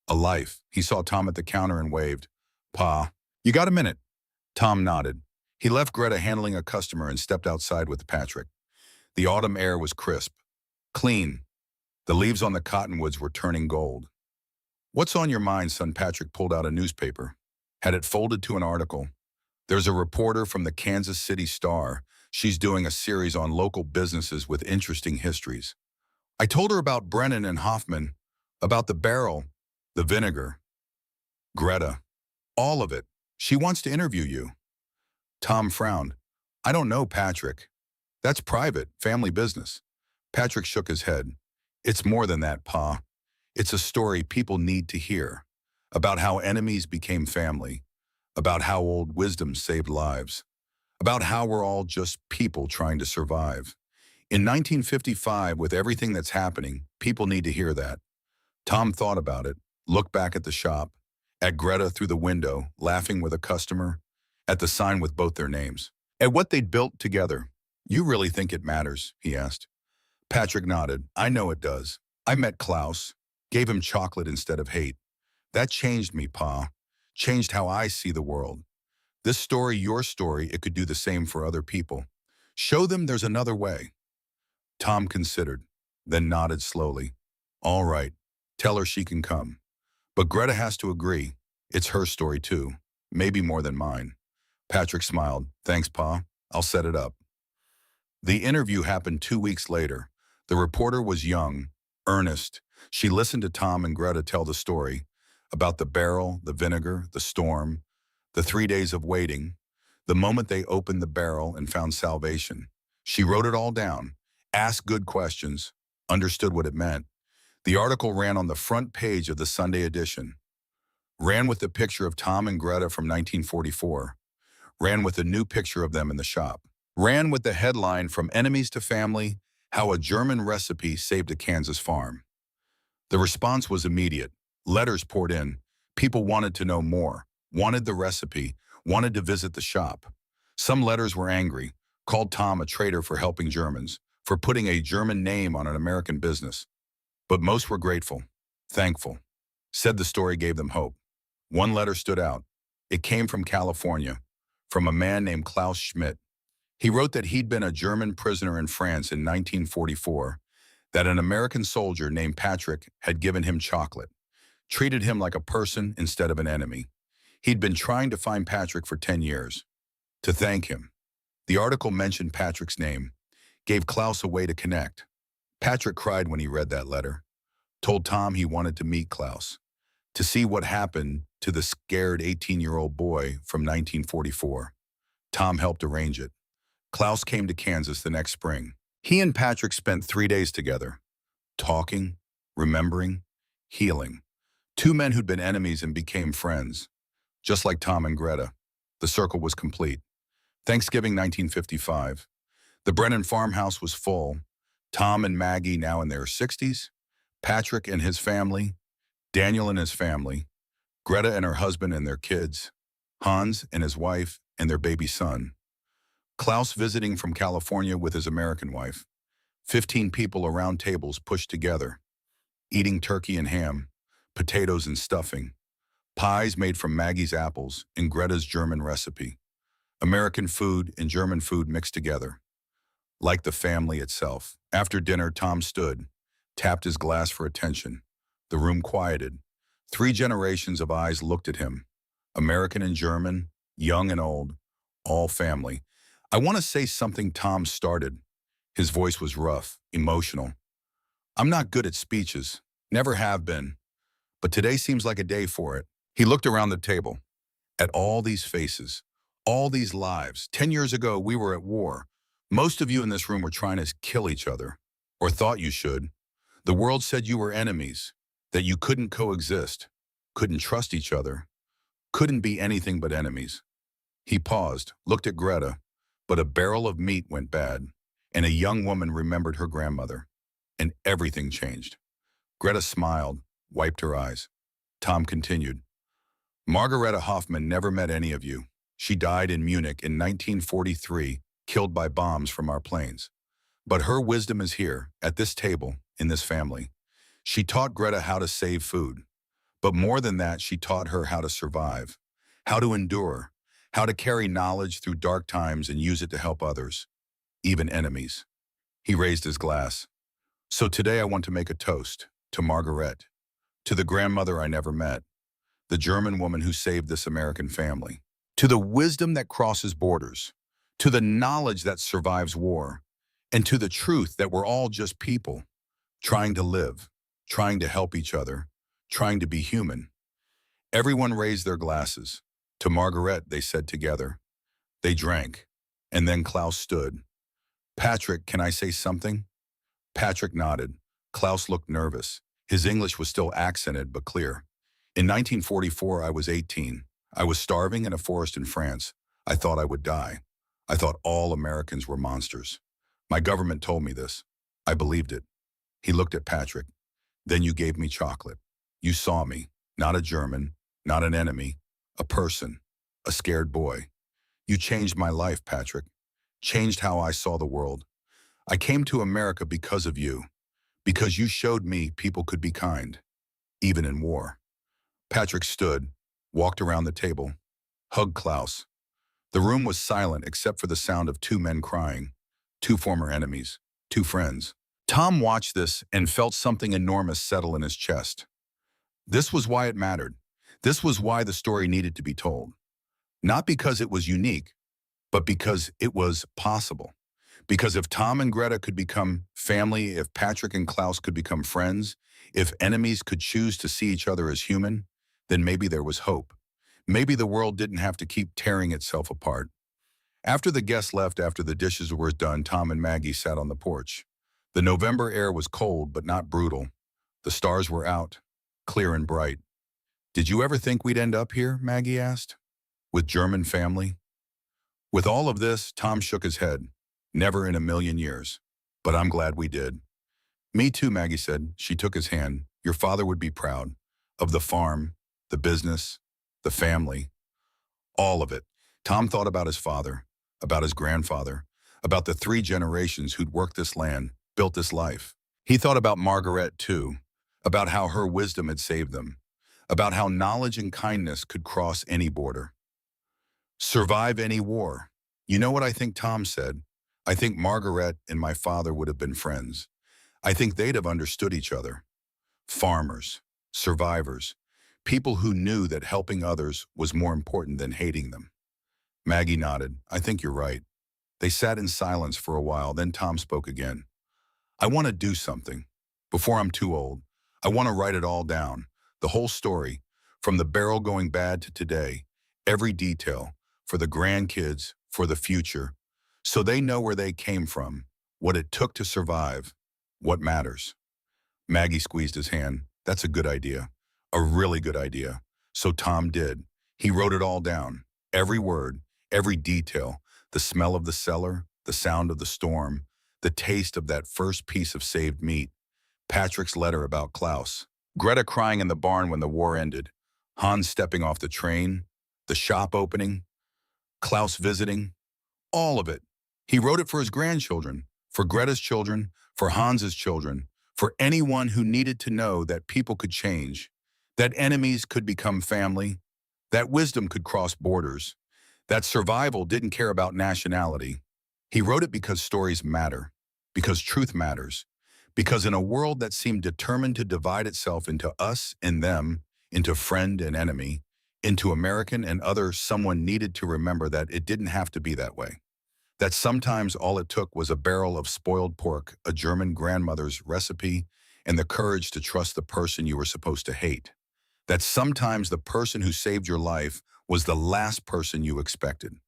a life. He saw Tom at the counter and waved. "Pa, you got a minute?" Tom nodded. He left Greta handling a customer and stepped outside with Patrick. The autumn air was crisp, clean. The leaves on the cottonwoods were turning gold. "What's on your mind, son?" Patrick pulled out a newspaper, had it folded to an article. "There's a reporter from the Kansas City Star. She's doing a series on local businesses with interesting histories. I told her about Brennan and Hoffman, about the barrel, the vinegar, Greta, all of it. She wants to interview you." Tom frowned. "I don't know, Patrick. That's private, family business." Patrick shook his head. "It's more than that, Pa. It's a story people need to hear, about how enemies became family, about how old wisdom saved lives, about how we're all just people trying to survive. In 1955, with everything that's happening, people need to hear that." Tom thought about it, looked back at the shop, at Greta through the window, laughing with a customer, at the sign with both their names, at what they'd built together. "You really think it matters?" he asked. Patrick nodded. "I know it does. I met Klaus, gave him chocolate instead of hate. That changed me, Pa. Changed how I see the world. This story, your story, it could do the same for other people. Show them there's another way." Tom considered, then nodded slowly. "All right, tell her she can come. But Greta has to agree. It's her story too, maybe more than mine." Patrick smiled. "Thanks, Pa. I'll set it up." The interview happened 2 weeks later. The reporter was young, earnest. She listened to Tom and Greta tell the story about the barrel, the vinegar, the storm, the 3 days of waiting, the moment they opened the barrel and found salvation. She wrote it all down, asked good questions, understood what it meant. The article ran on the front page of the Sunday edition, ran with the picture of Tom and Greta from 1944, ran with a new picture of them in the shop, ran with the headline "From Enemies to Family, How a German Recipe Saved a Kansas Farm." The response was immediate. Letters poured in. People wanted to know more, wanted the recipe, wanted to visit the shop. Some letters were angry, called Tom a traitor for helping Germans, for putting a German name on an American business. But most were grateful, thankful, said the story gave them hope. One letter stood out. It came from California, from a man named Klaus Schmidt. He wrote that he'd been a German prisoner in France in 1944, that an American soldier named Patrick had given him chocolate, treated him like a person instead of an enemy. He'd been trying to find Patrick for 10 years, to thank him. The article mentioned Patrick's name, gave Klaus a way to connect. Patrick cried when he read that letter, told Tom he wanted to meet Klaus, to see what happened to the scared 18-year-old boy from 1944. Tom helped arrange it. Klaus came to Kansas the next spring. He and Patrick spent 3 days together, talking, remembering, healing. Two men who'd been enemies and became friends, just like Tom and Greta. The circle was complete. Thanksgiving 1955. The Brennan farmhouse was full. Tom and Maggie now in their 60s, Patrick and his family, Daniel and his family, Greta and her husband and their kids, Hans and his wife and their baby son, Klaus visiting from California with his American wife, 15 people around tables pushed together, eating turkey and ham, potatoes and stuffing, pies made from Maggie's apples and Greta's German recipe, American food and German food mixed together, like the family itself. After dinner, Tom stood, tapped his glass for attention. The room quieted. 3 generations of eyes looked at him, American and German, young and old, all family. "I want to say something," Tom started. His voice was rough, emotional. "I'm not good at speeches, never have been, but today seems like a day for it." He looked around the table, at all these faces, all these lives. 10 years ago, we were at war. Most of you in this room were trying to kill each other, or thought you should. The world said you were enemies, that you couldn't coexist, couldn't trust each other, couldn't be anything but enemies. He paused, looked at Greta, but a barrel of meat went bad, and a young woman remembered her grandmother, and everything changed. Greta smiled, wiped her eyes. Tom continued, "Margareta Hoffman never met any of you. She died in Munich in 1943, killed by bombs from our planes. But her wisdom is here, at this table, in this family. She taught Greta how to save food. But more than that, she taught her how to survive, how to endure, how to carry knowledge through dark times and use it to help others, even enemies." He raised his glass. "So today I want to make a toast to Margaret, to the grandmother I never met, the German woman who saved this American family, to the wisdom that crosses borders, to the knowledge that survives war, and to the truth that we're all just people, trying to live, trying to help each other, trying to be human." Everyone raised their glasses. "To Margaret," they said together. They drank, and then Klaus stood. "Patrick, can I say something?" Patrick nodded. Klaus looked nervous. His English was still accented but clear. "In 1944, I was 18. I was starving in a forest in France. I thought I would die. I thought all Americans were monsters. My government told me this. I believed it." He looked at Patrick. "Then you gave me chocolate. You saw me, not a German, not an enemy, a person, a scared boy. You changed my life, Patrick. Changed how I saw the world. I came to America because of you, because you showed me people could be kind, even in war." Patrick stood, walked around the table, hugged Klaus. The room was silent except for the sound of 2 men crying, 2 former enemies, 2 friends. Tom watched this and felt something enormous settle in his chest. This was why it mattered. This was why the story needed to be told. Not because it was unique, but because it was possible. Because if Tom and Greta could become family, if Patrick and Klaus could become friends, if enemies could choose to see each other as human, then maybe there was hope. Maybe the world didn't have to keep tearing itself apart. After the guests left after the dishes were done, Tom and Maggie sat on the porch. The November air was cold but not brutal. The stars were out, clear and bright. "Did you ever think we'd end up here?" Maggie asked. "With German family?" With all of this, Tom shook his head. "Never in a million years. But I'm glad we did." "Me too," Maggie said. She took his hand. "Your father would be proud. Of the farm, the business, the family, all of it." Tom thought about his father, about his grandfather, about the 3 generations who'd worked this land, built this life. He thought about Margaret, too, about how her wisdom had saved them, about how knowledge and kindness could cross any border, survive any war. "You know what I think," Tom said? "I think Margaret and my father would have been friends. I think they'd have understood each other. Farmers, survivors, people who knew that helping others was more important than hating them." Maggie nodded. "I think you're right." They sat in silence for a while, then Tom spoke again. "I want to do something. Before I'm too old. I want to write it all down. The whole story, from the barrel going bad to today. Every detail, for the grandkids, for the future. So they know where they came from, what it took to survive, what matters." Maggie squeezed his hand. "That's a good idea. A really good idea." So Tom did. He wrote it all down. Every word, every detail, the smell of the cellar, the sound of the storm, the taste of that first piece of saved meat, Patrick's letter about Klaus, Greta crying in the barn when the war ended, Hans stepping off the train, the shop opening, Klaus visiting, all of it. He wrote it for his grandchildren, for Greta's children, for Hans's children, for anyone who needed to know that people could change, that enemies could become family, that wisdom could cross borders, that survival didn't care about nationality. He wrote it because stories matter, because truth matters, because in a world that seemed determined to divide itself into us and them, into friend and enemy, into American and other, someone needed to remember that it didn't have to be that way. That sometimes all it took was a barrel of spoiled pork, a German grandmother's recipe, and the courage to trust the person you were supposed to hate. That sometimes the person who saved your life was the last person you expected.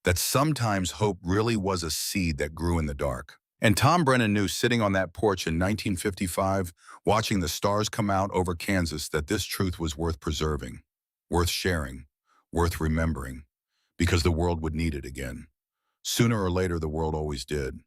That sometimes hope really was a seed that grew in the dark. And Tom Brennan knew, sitting on that porch in 1955, watching the stars come out over Kansas, that this truth was worth preserving, worth sharing, worth remembering, because the world would need it again. Sooner or later, the world always did.